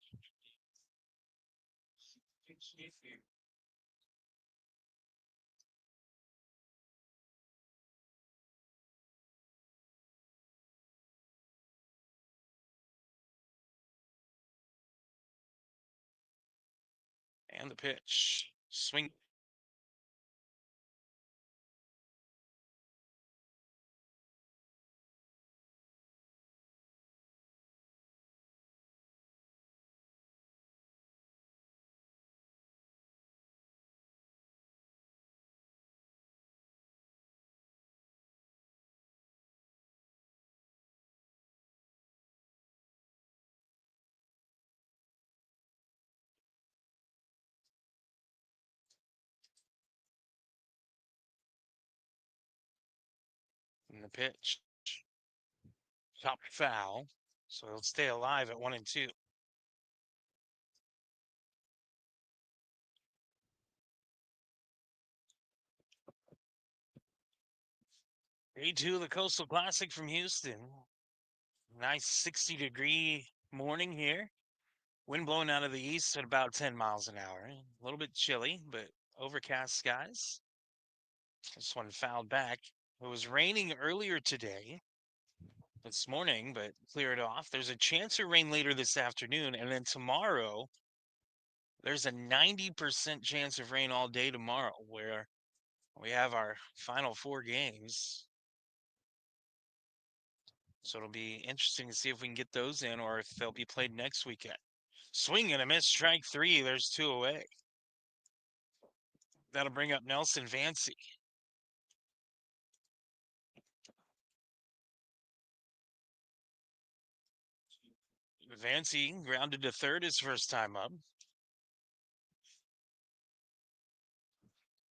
And the pitch. Swing. And the pitch. Top foul. So he'll stay alive at 1-2. Day 2 of the Coastal Classic from Houston. Nice 60-degree morning here. Wind blowing out of the east at about 10 miles an hour. A little bit chilly, but overcast skies. This one fouled back. It was raining earlier today, this morning, but cleared off. There's a chance of rain later this afternoon, and then tomorrow, there's a 90% chance of rain all day tomorrow, where we have our final 4 games. So it'll be interesting to see if we can get those in or if they'll be played next weekend. Swing and a miss, strike 3. There's 2 away. That'll bring up Nelson Vancey. Vancey grounded to third his first time up.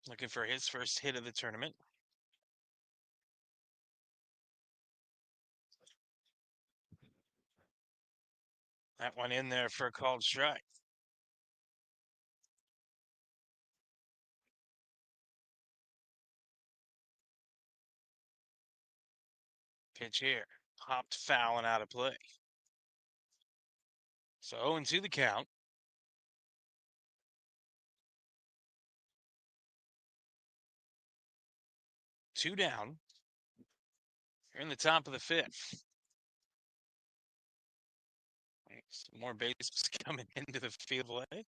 Looking for his first hit of the tournament. That one in there for a called strike. Pitch here. Popped foul and out of play. So 0-2 the count. Two down. You're in the top of the 5th. Some more bases coming into the field play.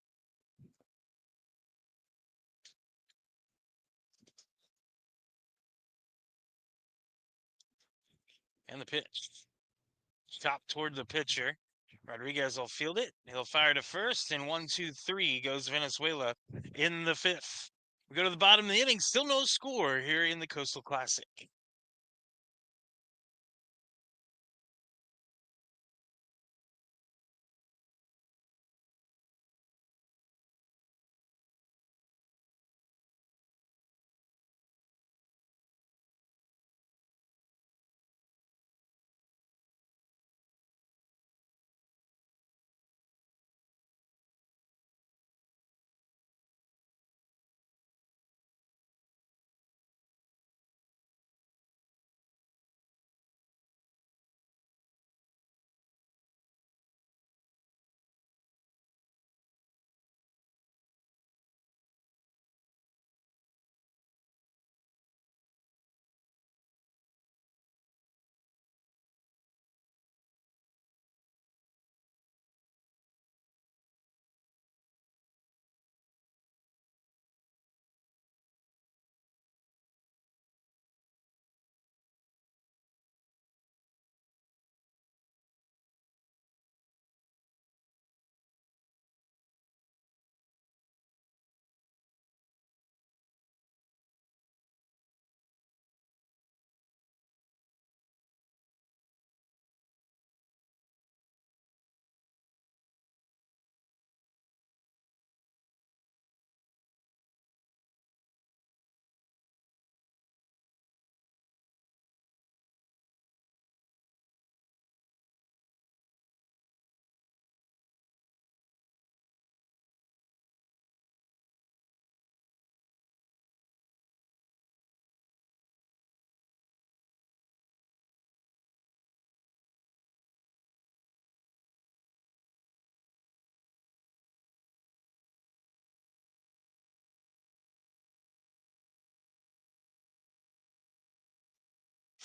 And the pitch. Chop toward the pitcher. Rodriguez will field it. He'll fire to first, and 1-2-3 goes Venezuela in the 5th. We go to the bottom of the inning. Still no score here in the Coastal Classic.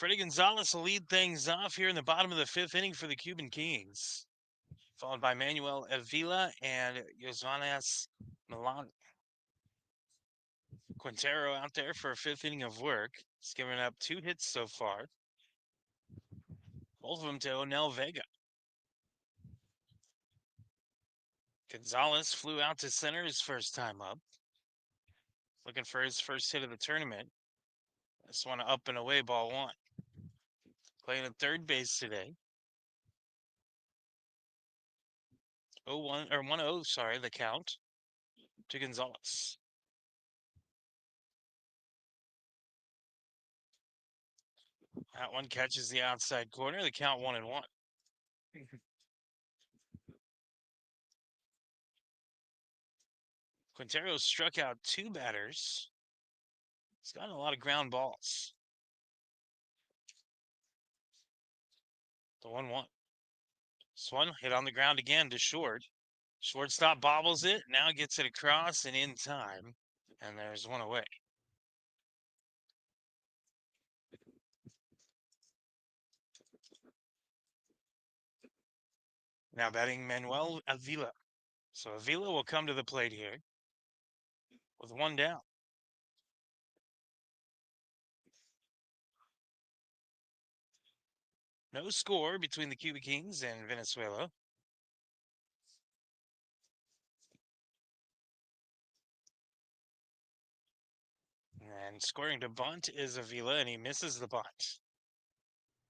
Freddie Gonzalez will lead things off here in the bottom of the fifth inning for the Cuban Kings, followed by Manuel Avila and Josanes Milan. Quintero out there for a fifth inning of work. He's given up 2 hits so far, both of them to Onel Vega. Gonzalez flew out to center his first time up, looking for his first hit of the tournament. This one up and away, ball 1. Playing at third base today. 1-0, sorry, the count to Gonzalez. That one catches the outside corner. The count 1-1. Quintero struck out 2 batters. He's gotten a lot of ground balls. The 1-1. This one hit on the ground again to short. Shortstop bobbles it. Now gets it across and in time. And there's one away. Now batting Manuel Avila. So Avila will come to the plate here with 1 down. No score between the Cuban Kings and Venezuela. And scoring to bunt is Avila, and he misses the bunt.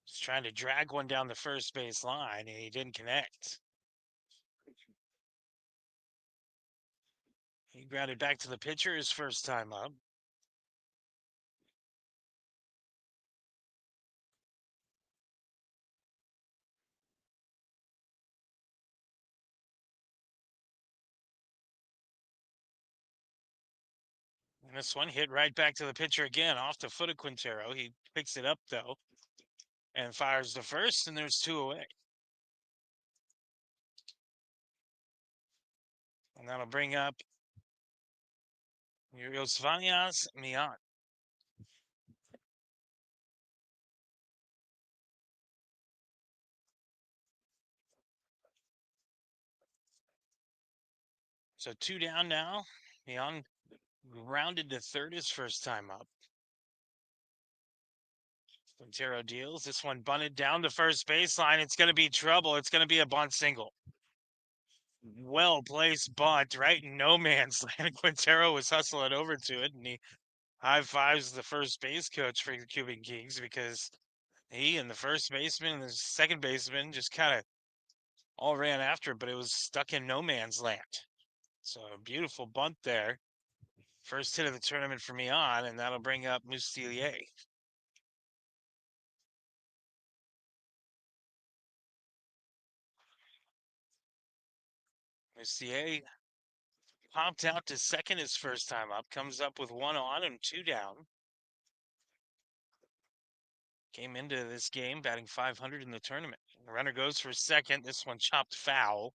He's trying to drag one down the first base line, and he didn't connect. He grounded back to the pitcher his first time up. And this one hit right back to the pitcher again, off the foot of Quintero. He picks it up, though, and fires the first, and there's 2 away. And that'll bring up Josanes Milan. So 2 down now. Milan grounded to third his first time up. Quintero deals. This one bunted down the first baseline. It's going to be trouble. It's going to be a bunt single. Well-placed bunt right in no man's land. Quintero was hustling over to it, and he high-fives the first base coach for the Cuban Kings because he and the first baseman and the second baseman just kind of all ran after it, but it was stuck in no man's land. So a beautiful bunt there. First hit of the tournament for Milan, and that'll bring up Mustelier. Mustelier popped out to second his first time up, comes up with 1 on and 2 down. Came into this game batting .500 in the tournament. The runner goes for second. This one chopped foul.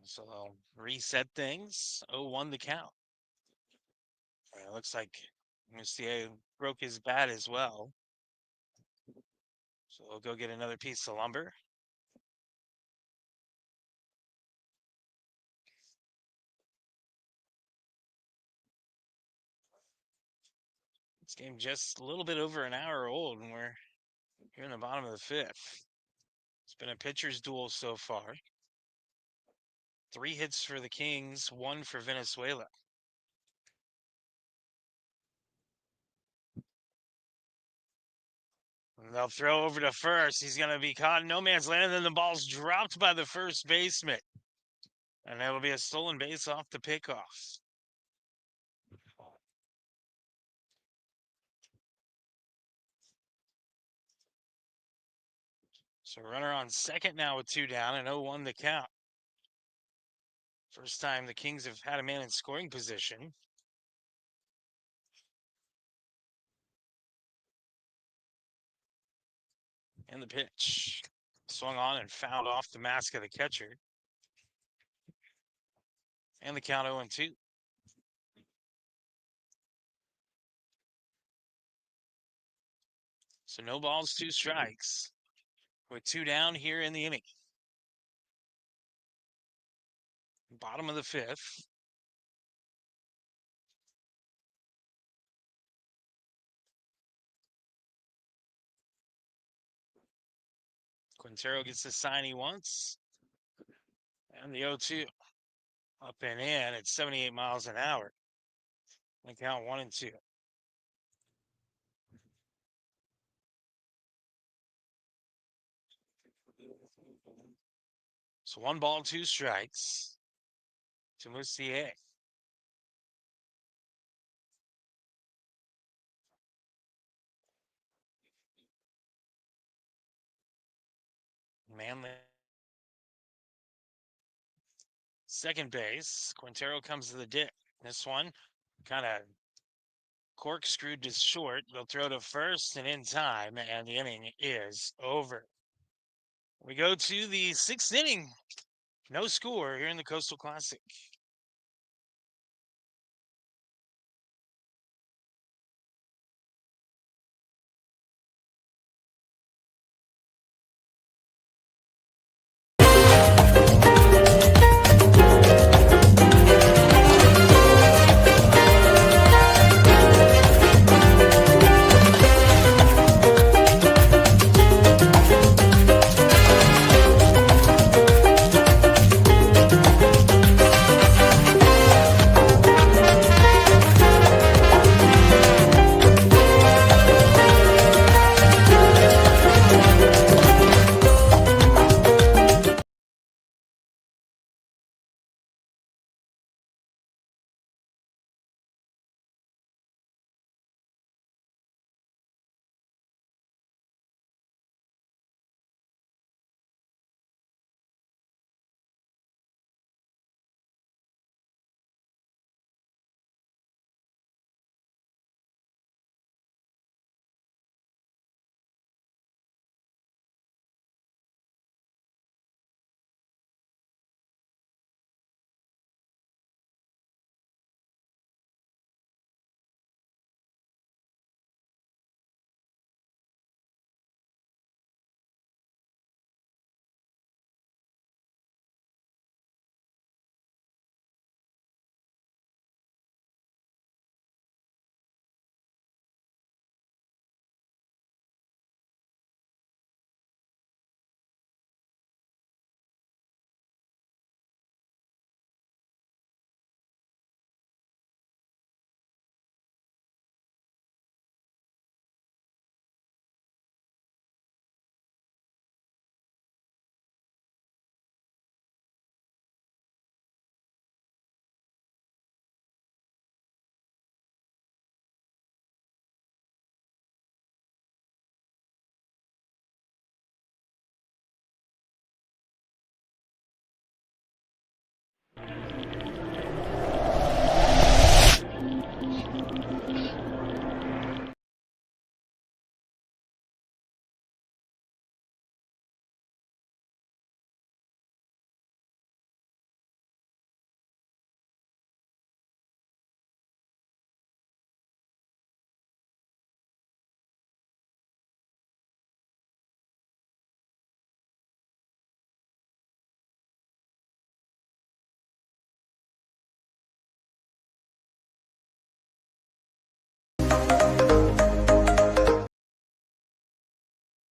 So they'll reset things. 0-1 the count. It looks like Mustelier broke his bat as well. So they'll go get another piece of lumber. This game just a little bit over an hour old, and we're here in the bottom of the fifth. It's been a pitcher's duel so far. 3 hits for the Kings, 1 for Venezuela. And they'll throw over to first. He's going to be caught in no man's land, and then the ball's dropped by the first baseman. And that'll be a stolen base off the pickoff. So runner on second now with 2 down and 0-1 the count. First time the Kings have had a man in scoring position. And the pitch. Swung on and fouled off the mask of the catcher. And the count 0-2. So no balls, 2 strikes with 2 down here in the inning. Bottom of the 5th. Quintero gets the sign he wants. And the 0-2. Up and in at 78 miles an hour. And count 1-2. So 1 ball, 2 strikes to Musier. Manley. Second base. Quintero comes to the dick. This one kind of corkscrewed to short. They'll throw to first and in time, and the inning is over. We go to the 6th inning. No score here in the Coastal Classic.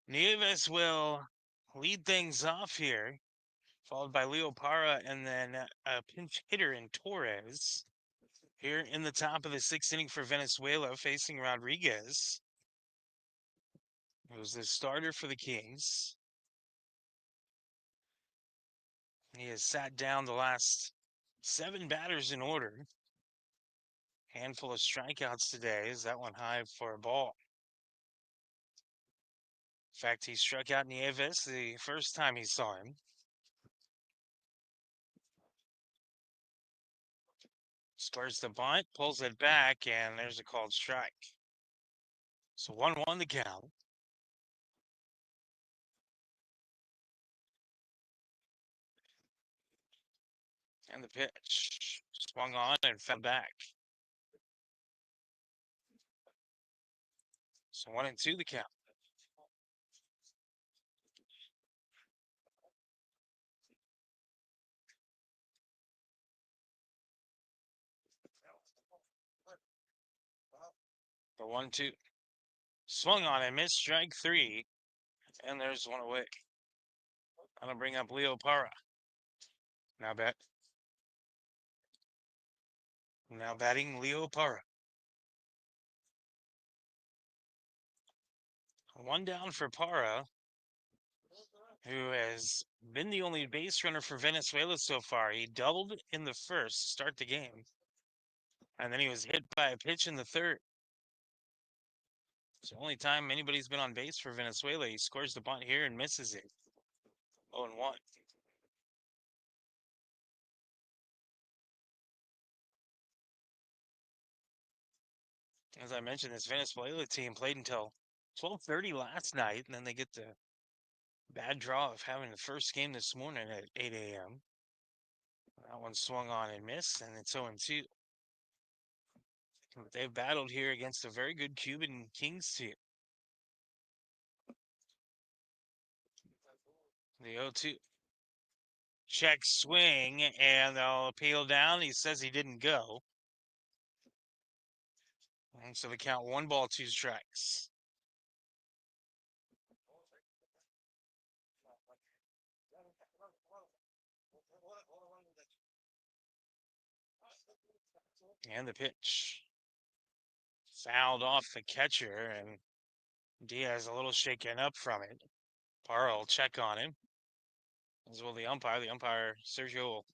Nieves will lead things off here, followed by Leo Parra and then a pinch hitter in Torres. Here in the top of the 6th inning for Venezuela, facing Rodriguez, who was the starter for the Kings. He has sat down the last 7 batters in order. Handful of strikeouts today. Is that one high for a ball? In fact, he struck out Nieves the first time he saw him. Squares the bunt, pulls it back, and there's a called strike. So 1-1 the count. And the pitch swung on and fell back. So 1-2 the count. The 1-2. Swung on and missed, strike 3. And there's one away. I'm going to bring up Leo Parra. Now batting Leo Parra. One down for Parra, who has been the only base runner for Venezuela so far. He doubled in the first to start the game, and then he was hit by a pitch in the third. It's the only time anybody's been on base for Venezuela. He scores the bunt here and misses it. 0-1. As I mentioned, this Venezuela team played until 12:30 last night, and then they get the bad draw of having the first game this morning at 8 a.m. That one swung on and missed, and it's 0-2. But they've battled here against a very good Cuban Kings team. The 0-2. Check swing, and they'll appeal down. He says he didn't go. And so the count 1-2 strikes. And the pitch. Fouled off the catcher, and Diaz a little shaken up from it. Parra will check on him, as will the umpire. The umpire, Sergio, will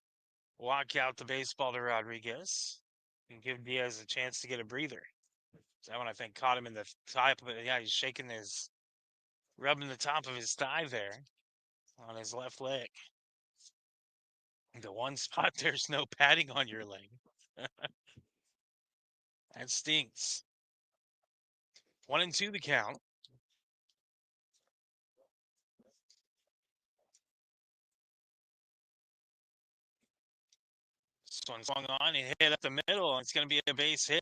walk out the baseball to Rodriguez and give Diaz a chance to get a breather. That one, I think, caught him in the thigh. But yeah, he's shaking rubbing the top of his thigh there on his left leg. The one spot there's no padding on your leg. That stings. 1-2 the count. This one swung on and hit up the middle, and it's going to be a base hit.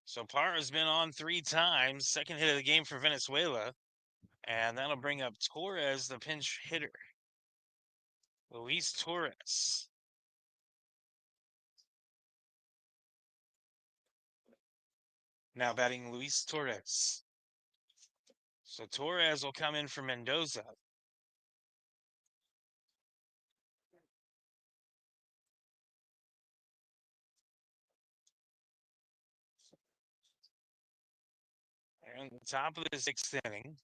So Parra's been on 3 times, second hit of the game for Venezuela, and that'll bring up Torres, the pinch hitter. Luis Torres. Now batting Luis Torres. So Torres will come in for Mendoza. And the top of the 6th inning.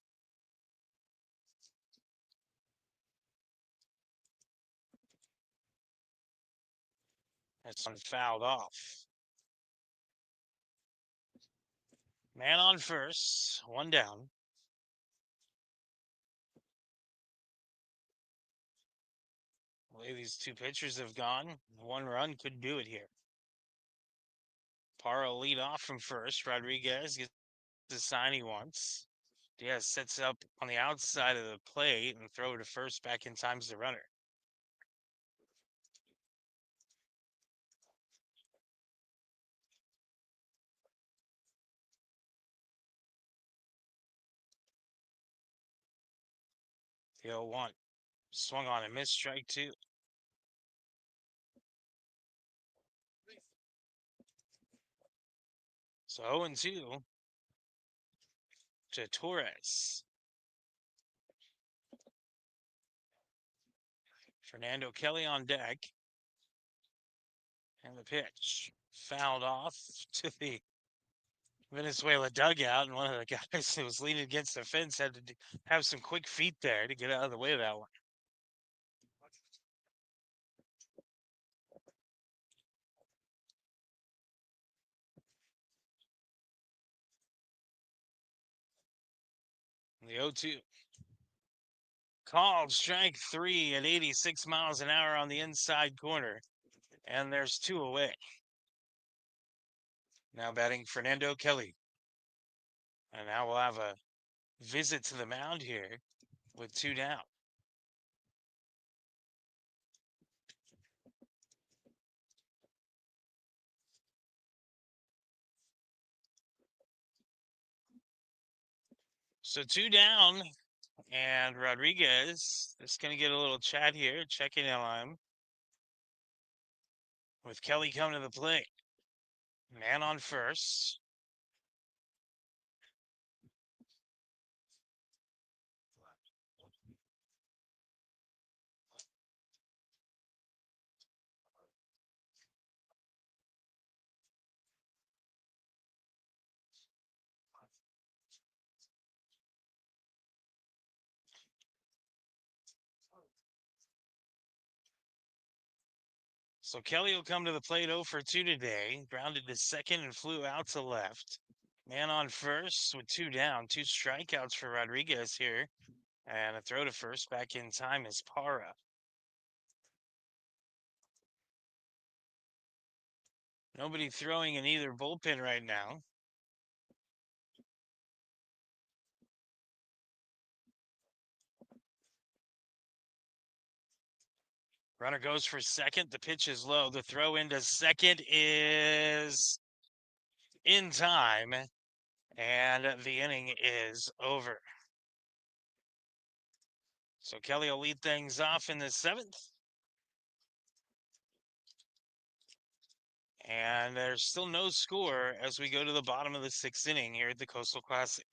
This one fouled off. Man on first, 1 down. The way these 2 pitchers have gone, 1 run could do it here. Parra lead off from first. Rodriguez gets the sign he wants. Diaz sets up on the outside of the plate and throw to first back in time's the runner. The 0-1. Swung on and missed, strike 2. So 0-2 to Torres. Fernando Kelly on deck. And the pitch fouled off to the Venezuela dugout. And one of the guys that was leaning against the fence had to have some quick feet there to get out of the way of that one. The 0-2. Called strike 3 at 86 miles an hour on the inside corner. And there's 2 away. Now batting Fernando Kelly. And now we'll have a visit to the mound here with 2 down. So 2 down, and Rodriguez is going to get a little chat here, checking in on him. With Kelly coming to the plate. Man on first. So Kelly will come to the plate 0 for 2 today. Grounded to second and flew out to left. Man on first with 2 down. 2 strikeouts for Rodriguez here. And a throw to first back in time is Para. Nobody throwing in either bullpen right now. Runner goes for second. The pitch is low. The throw into second is in time. And the inning is over. So Kelly will lead things off in the 7th. And there's still no score as we go to the bottom of the 6th inning here at the Coastal Classic.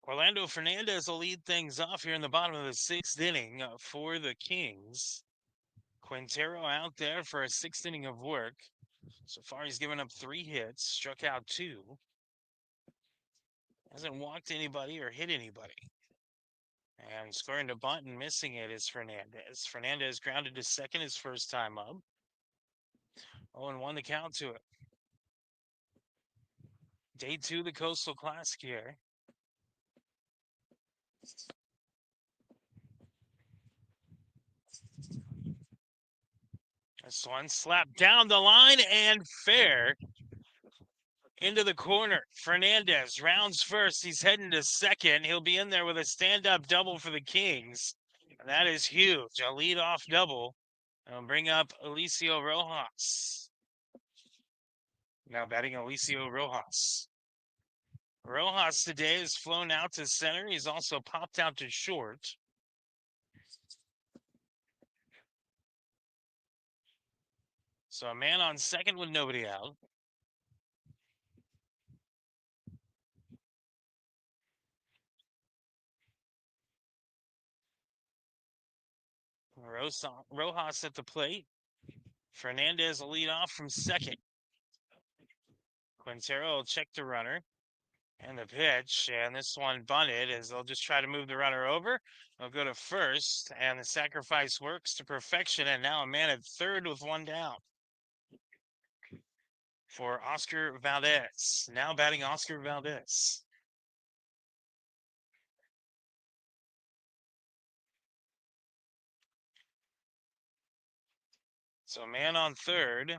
Orlando Fernandez will lead things off here in the bottom of the 6th inning for the Kings. Quintero out there for a 6th inning of work. So far, he's given up 3 hits, struck out 2. Hasn't walked anybody or hit anybody. And scoring to bunt and missing it is Fernandez. Fernandez grounded to second his first time up. 0-1 the count to it. Day 2 of the Coastal Classic here. This one slapped down the line and fair into the corner. Fernandez rounds first. He's heading to second. He'll be in there with a stand-up double for the Kings. And that is huge. A lead-off double. And will bring up Alicio Rojas. Now batting Alicio Rojas. Rojas today has flown out to center. He's also popped out to short. So a man on second with nobody out. Rojas at the plate. Fernandez will lead off from second. Quintero will check the runner. And the pitch, and this one bunted as they'll just try to move the runner over. They'll go to first, and the sacrifice works to perfection. And now a man at third with 1 down for Oscar Valdez. Now batting Oscar Valdez. So man on third.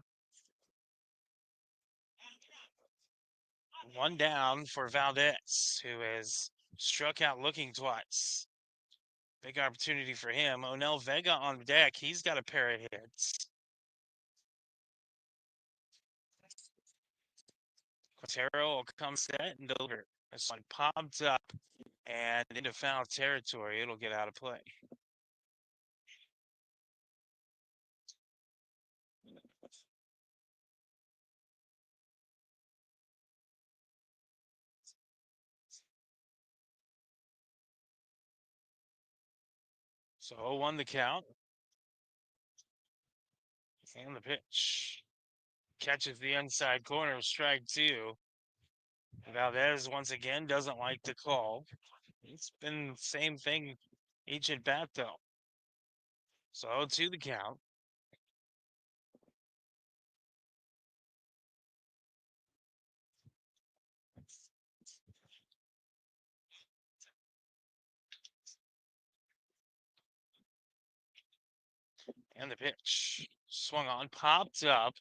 1 down for Valdez, who has Struck out looking twice. Big opportunity for him. Onel Vega on deck. He's got a pair of hits. Quintero will come set and deliver. This one popped up and into foul territory. It'll get out of play. So 0-1 the count. And the pitch. Catches the inside corner, strike two. Valdez once again doesn't like the call. It's been the same thing each at bat though. So 0-2 the count. And the pitch. Swung on, popped up.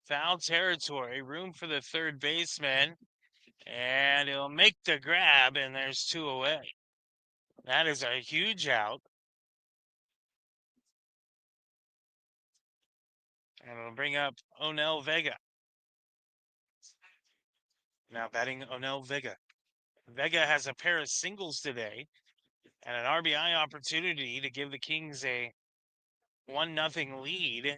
Foul territory, room for the third baseman. And he'll make the grab, and there's two away. That is a huge out. And it'll bring up Onel Vega. Now batting Onel Vega. Vega has a pair of singles today and an RBI opportunity to give the Kings a 1-0 lead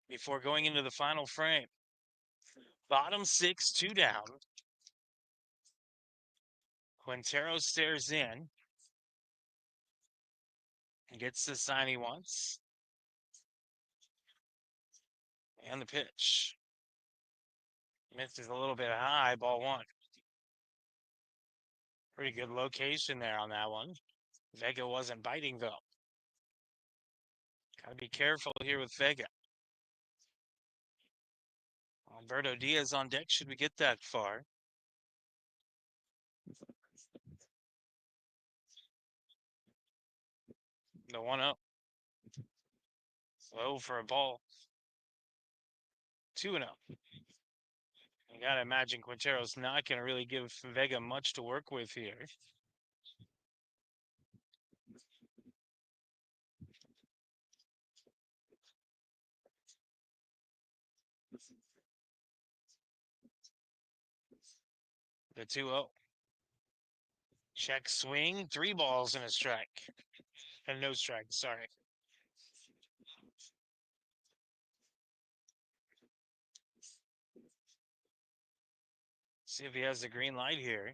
before going into the final frame. Bottom six, 2 down. Quintero stares in. Gets the sign he wants. And the pitch. Misses a little bit high, ball one. Pretty good location there on that one. Vega wasn't biting though. Gotta be careful here with Vega. Alberto Diaz on deck should we get that far. The 1-0. Low for a ball. 2-0. You gotta imagine Quintero's not gonna really give Vega much to work with here. The 2-0. Check swing, 3 balls and a strike. And no strike, sorry. See if he has the green light here.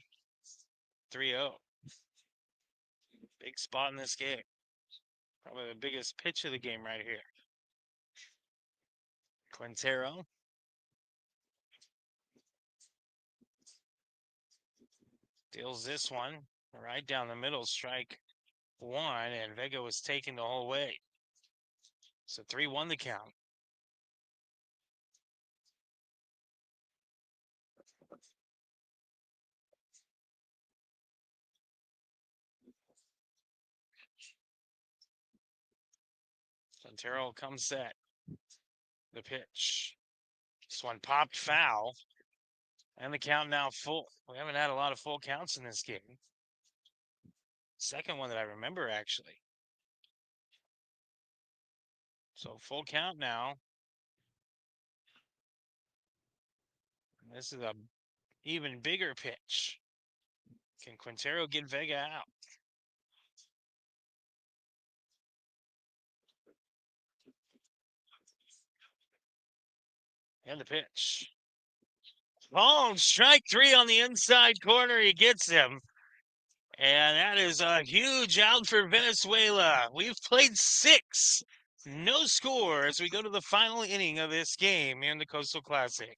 3-0. Big spot in this game. Probably the biggest pitch of the game right here. Quintero. Deals this one right down the middle, strike one, and Vega was taken the whole way. So 3-1 the count. Quintero comes set. The pitch. This one popped foul. And the count now full. We haven't had a lot of full counts in this game. Second one that I remember, actually. So full count now. And this is a even bigger pitch. Can Quintero get Vega out? And the pitch. Oh, strike 3 on the inside corner. He gets him. And that is a huge out for Venezuela. We've played 6. No score as we go to the final inning of this game here in the Coastal Classic.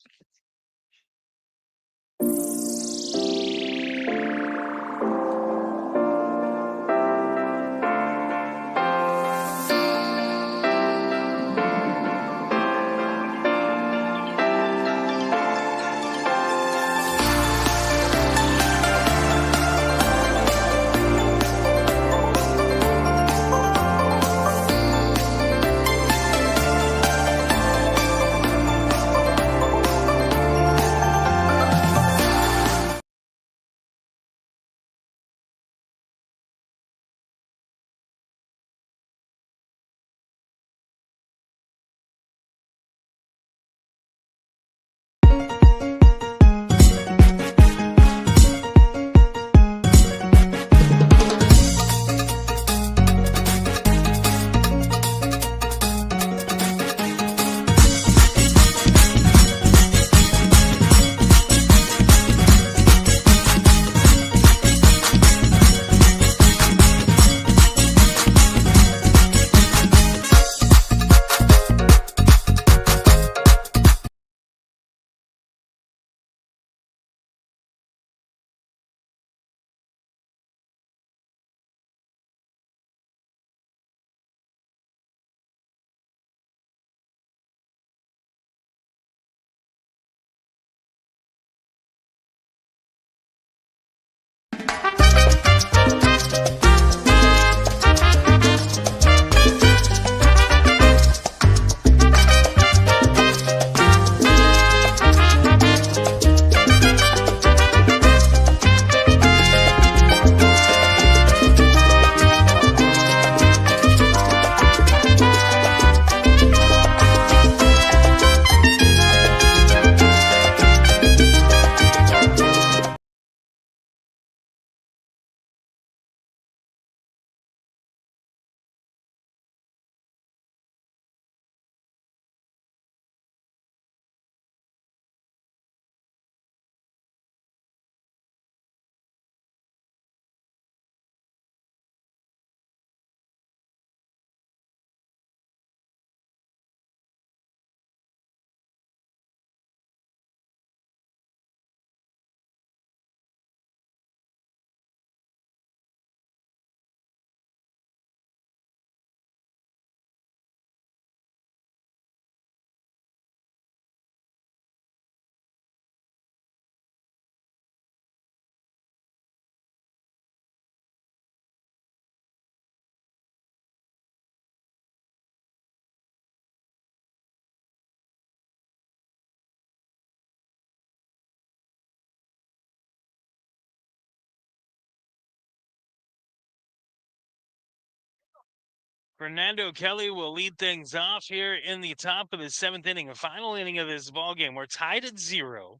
Fernando Kelly will lead things off here in the top of the seventh inning, a final inning of this ball game. We're tied at 0.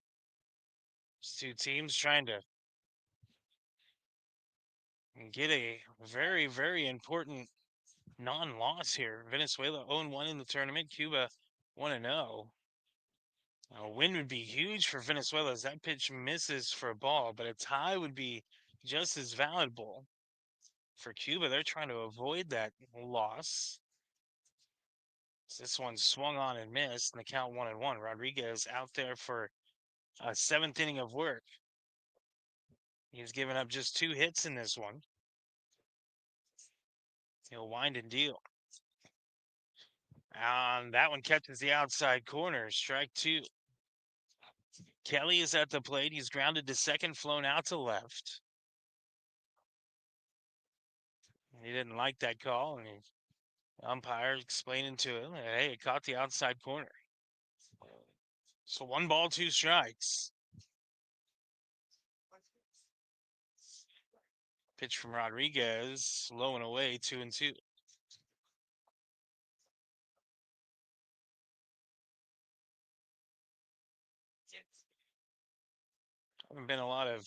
These two teams trying to get a very, very important non-loss here. Venezuela 0-1 in the tournament. Cuba 1-0. A win would be huge for Venezuela as that pitch misses for a ball, but a tie would be just as valuable for Cuba. They're trying to avoid that loss. This one swung on and missed, and the count 1-1. Rodriguez out there for a seventh inning of work. He's given up just 2 hits in this one. He'll wind and deal. And that one catches the outside corner. Strike 2. Kelly is at the plate. He's grounded to second, flown out to left. He didn't like that call, and the umpire explaining to him, hey, it caught the outside corner. So 1 ball, 2 strikes. Pitch from Rodriguez, low and away, 2-2. Haven't been a lot of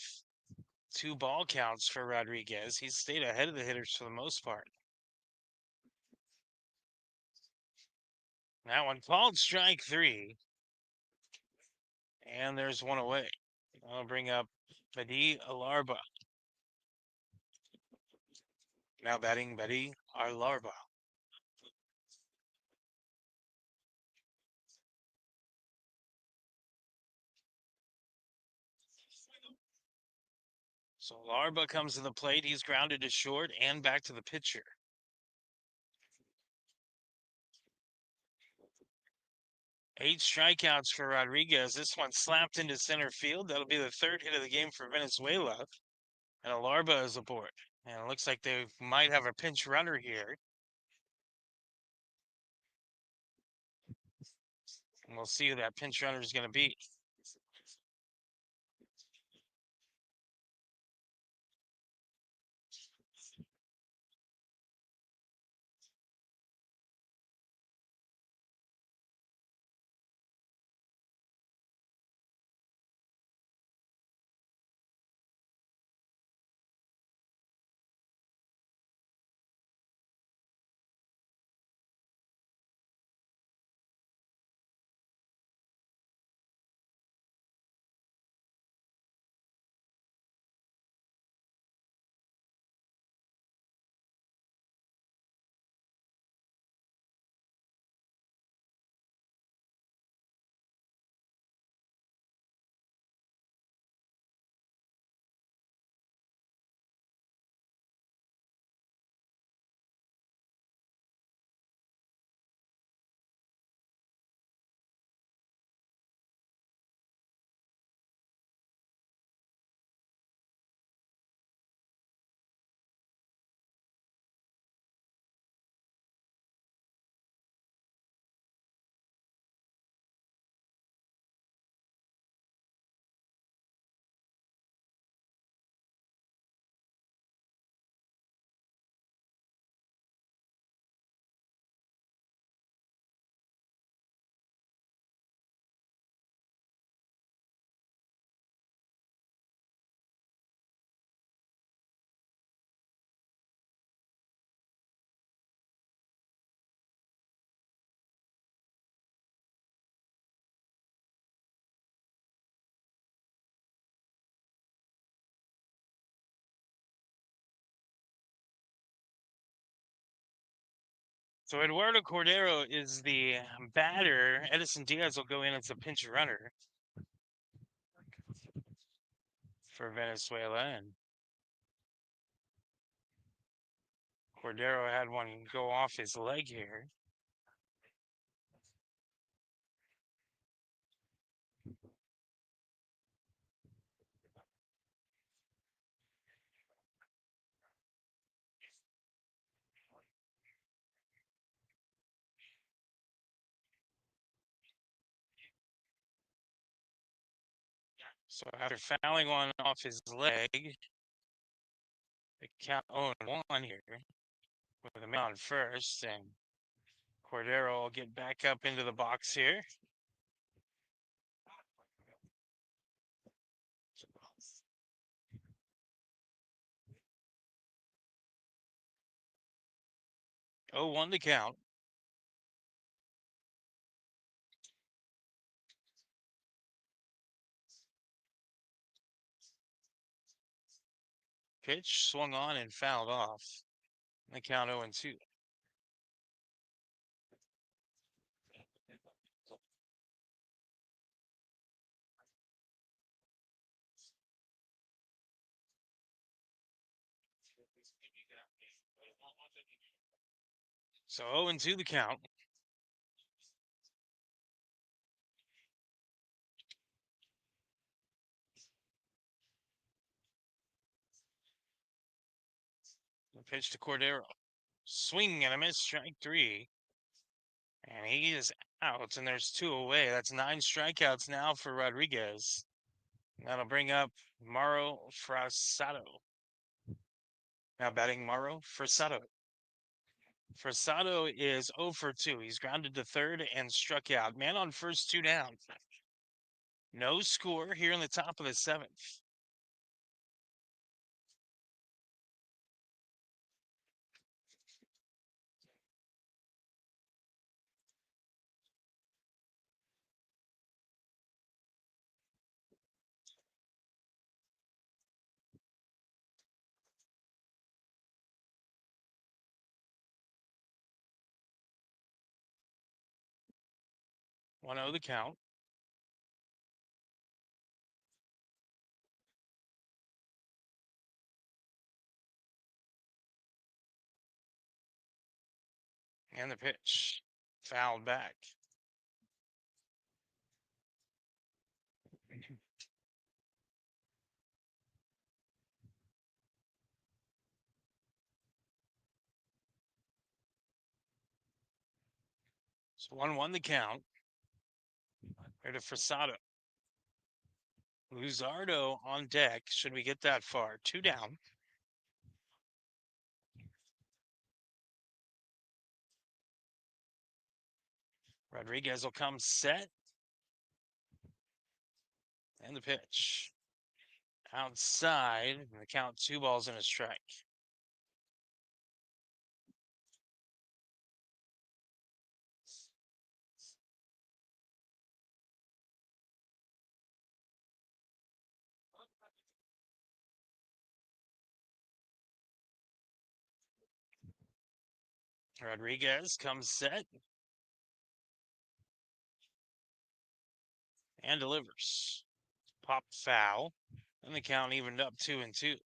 2 ball counts for Rodriguez. He's stayed ahead of the hitters for the most part. That one called strike 3. And there's 1 away. I'll bring up Badi Alarba. Now batting Badi Alarba. So Larba comes to the plate. He's grounded to short and back to the pitcher. Eight strikeouts for Rodriguez. This one slapped into center field. That'll be the 3rd hit of the game for Venezuela. And Alarba is aboard. And it looks like they might have a pinch runner here. And we'll see who that pinch runner is going to be. So Eduardo Cordero is the batter. Edison Diaz will go in as a pinch runner for Venezuela. And Cordero had one go off his leg here. So after fouling one off his leg, the count 0-1 here. with a man on first, and Cordero will get back up into the box here. Oh, 1 to count. Pitch swung on and fouled off. The count 0-2. So 0-2 the count. The pitch to Cordero. Swing and a miss, strike 3. And he is out, and there's 2 away. That's 9 strikeouts now for Rodriguez. That'll bring up Mauro Frassado. Now batting Mauro Frassado. Frassado is 0 for 2. He's grounded to third and struck out. Man on first, 2 down. No score here in the top of the 7th. One 0 the count. And the pitch. Fouled back. So 1-1 the count. Here to Frassado. Luzardo on deck. Should we get that far? 2 down. Rodriguez will come set. And the pitch. Outside. And the count 2 balls and a strike. Rodriguez comes set. And delivers. Pop foul. And the count evened up 2-2.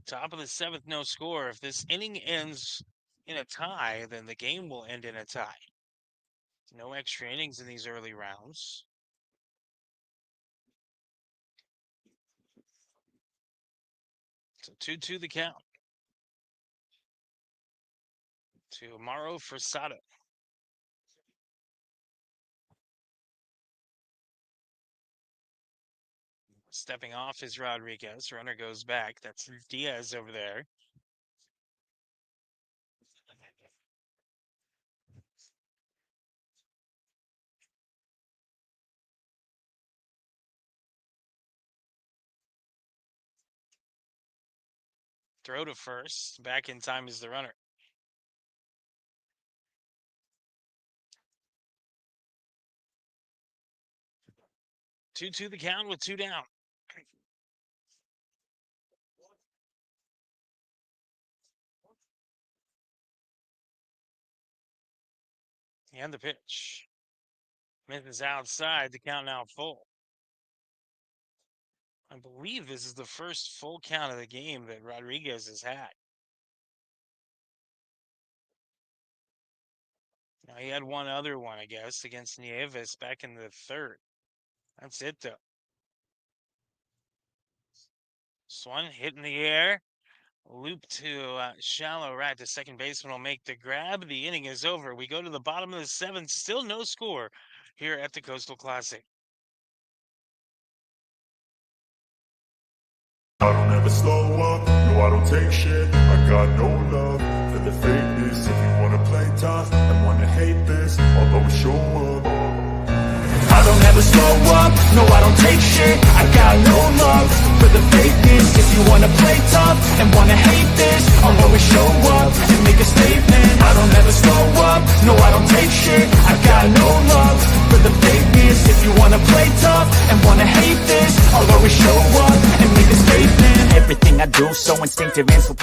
Top of the 7th, no score. If this inning ends in a tie, then the game will end in a tie. No extra innings in these early rounds. So 2-2 the count. To Mauro Frassado. Stepping off is Rodriguez. Runner goes back. That's Diaz over there. Throw to first. Back in time is the runner. 2-2 the count with 2 down. And the pitch. Smith is outside. The count now full. I believe this is the first full count of the game that Rodriguez has had. Now, he had one other one, I guess, against Nieves back in the 3rd. That's it, though. Swan hit in the air. Loop to shallow right. The second baseman will make the grab. The inning is over. We go to the bottom of the 7th. Still no score here at the Coastal Classic. I don't never slow up, no I don't take shit. I got no love for the fakeness. If you wanna play tough and wanna hate this, I'll always show up. I don't ever slow up, no I don't take shit. I got no love for the fakeness. If you wanna play tough and wanna hate this, I'll always show up and make a statement. I don't ever slow up, no I don't take shit. I got no love for the fakeness. If you wanna play tough and wanna hate this, I'll always show up and make a statement. Everything I do so instinctive and so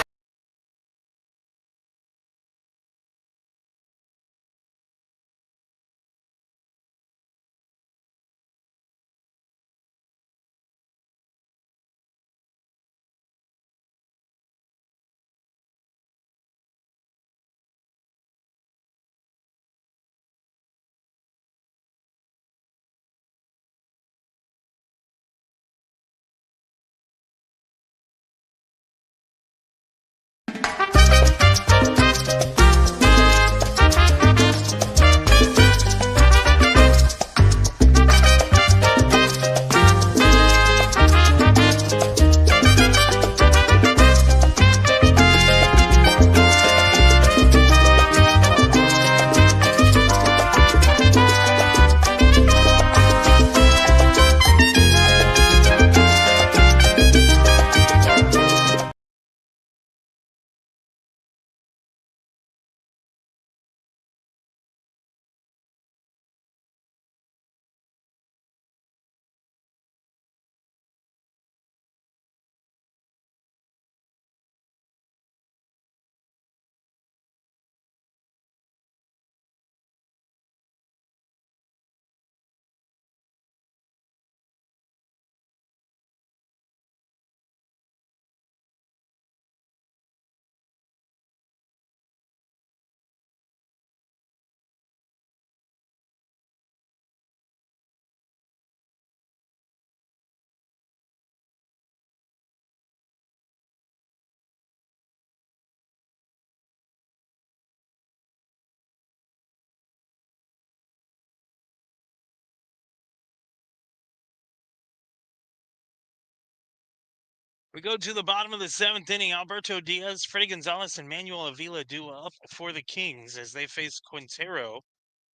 We go to the bottom of the seventh inning. Alberto Diaz, Freddy Gonzalez, and Manuel Avila do up for the Kings as they face Quintero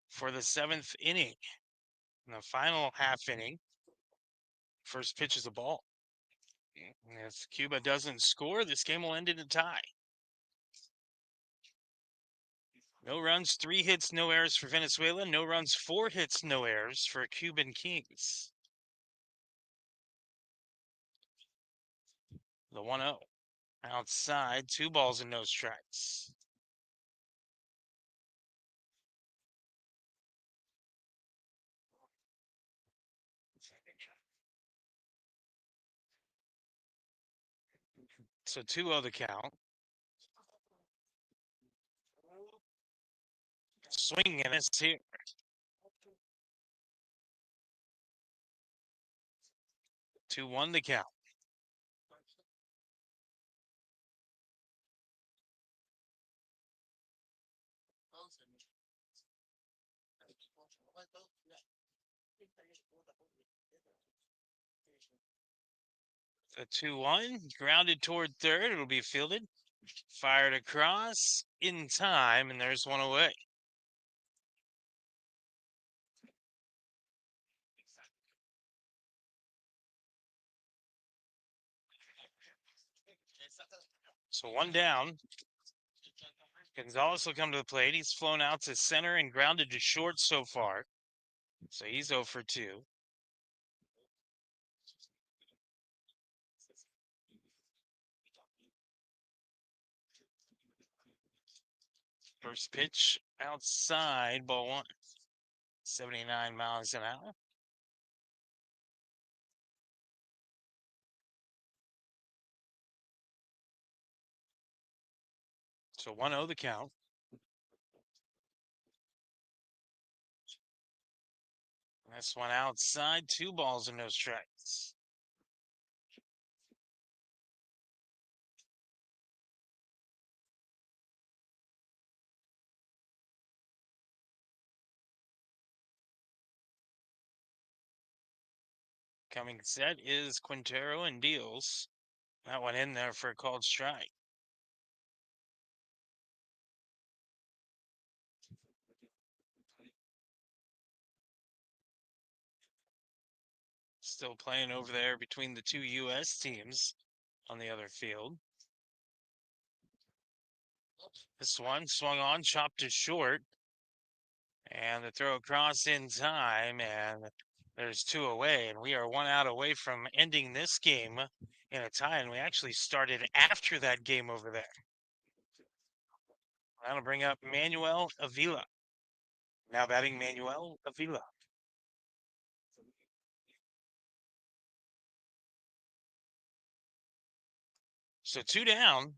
for the seventh inning. In the final half inning, first pitch is a ball. If Cuba doesn't score, this game will end in a tie. No runs, 3 hits, no errors for Venezuela. No runs, 4 hits, no errors for Cuban Kings. The 1-0. Outside, 2 balls and no strikes. So 2-0 the count. Swing and it's here. 2-1 the count. The 2-1, grounded toward third. It'll be fielded. Fired across in time, and there's one away. So 1 down. Gonzalez will come to the plate. He's flown out to center and grounded to short so far. So he's 0 for 2. First pitch outside, ball 1. 79 miles an hour. So 1-0 the count. This one outside, 2 balls and no strikes. Coming set is Quintero and deals. That one in there for a called strike. Still playing over there between the two U.S. teams on the other field. This one swung on, chopped to short. And the throw across in time, and there's two away, and we are one out away from ending this game in a tie, and we actually started after that game over there. That'll bring up Manuel Avila. Now batting Manuel Avila. So two down.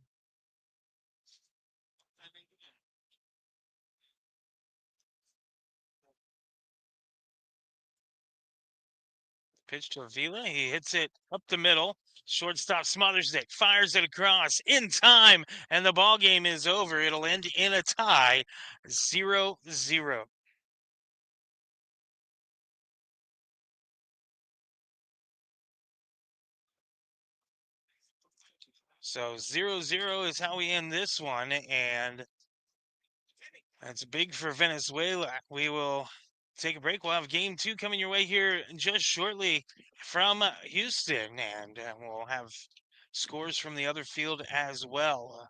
Pitch to Avila. He hits it up the middle. Shortstop smothers it, fires it across in time, and the ball game is over. It'll end in a tie, 0-0. So 0-0 is how we end this one, and that's big for Venezuela. We will take a break. We'll have game two coming your way here just shortly from Houston, and we'll have scores from the other field as well.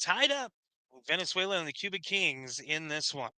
Tied up, Venezuela and the Cuban Kings in this one.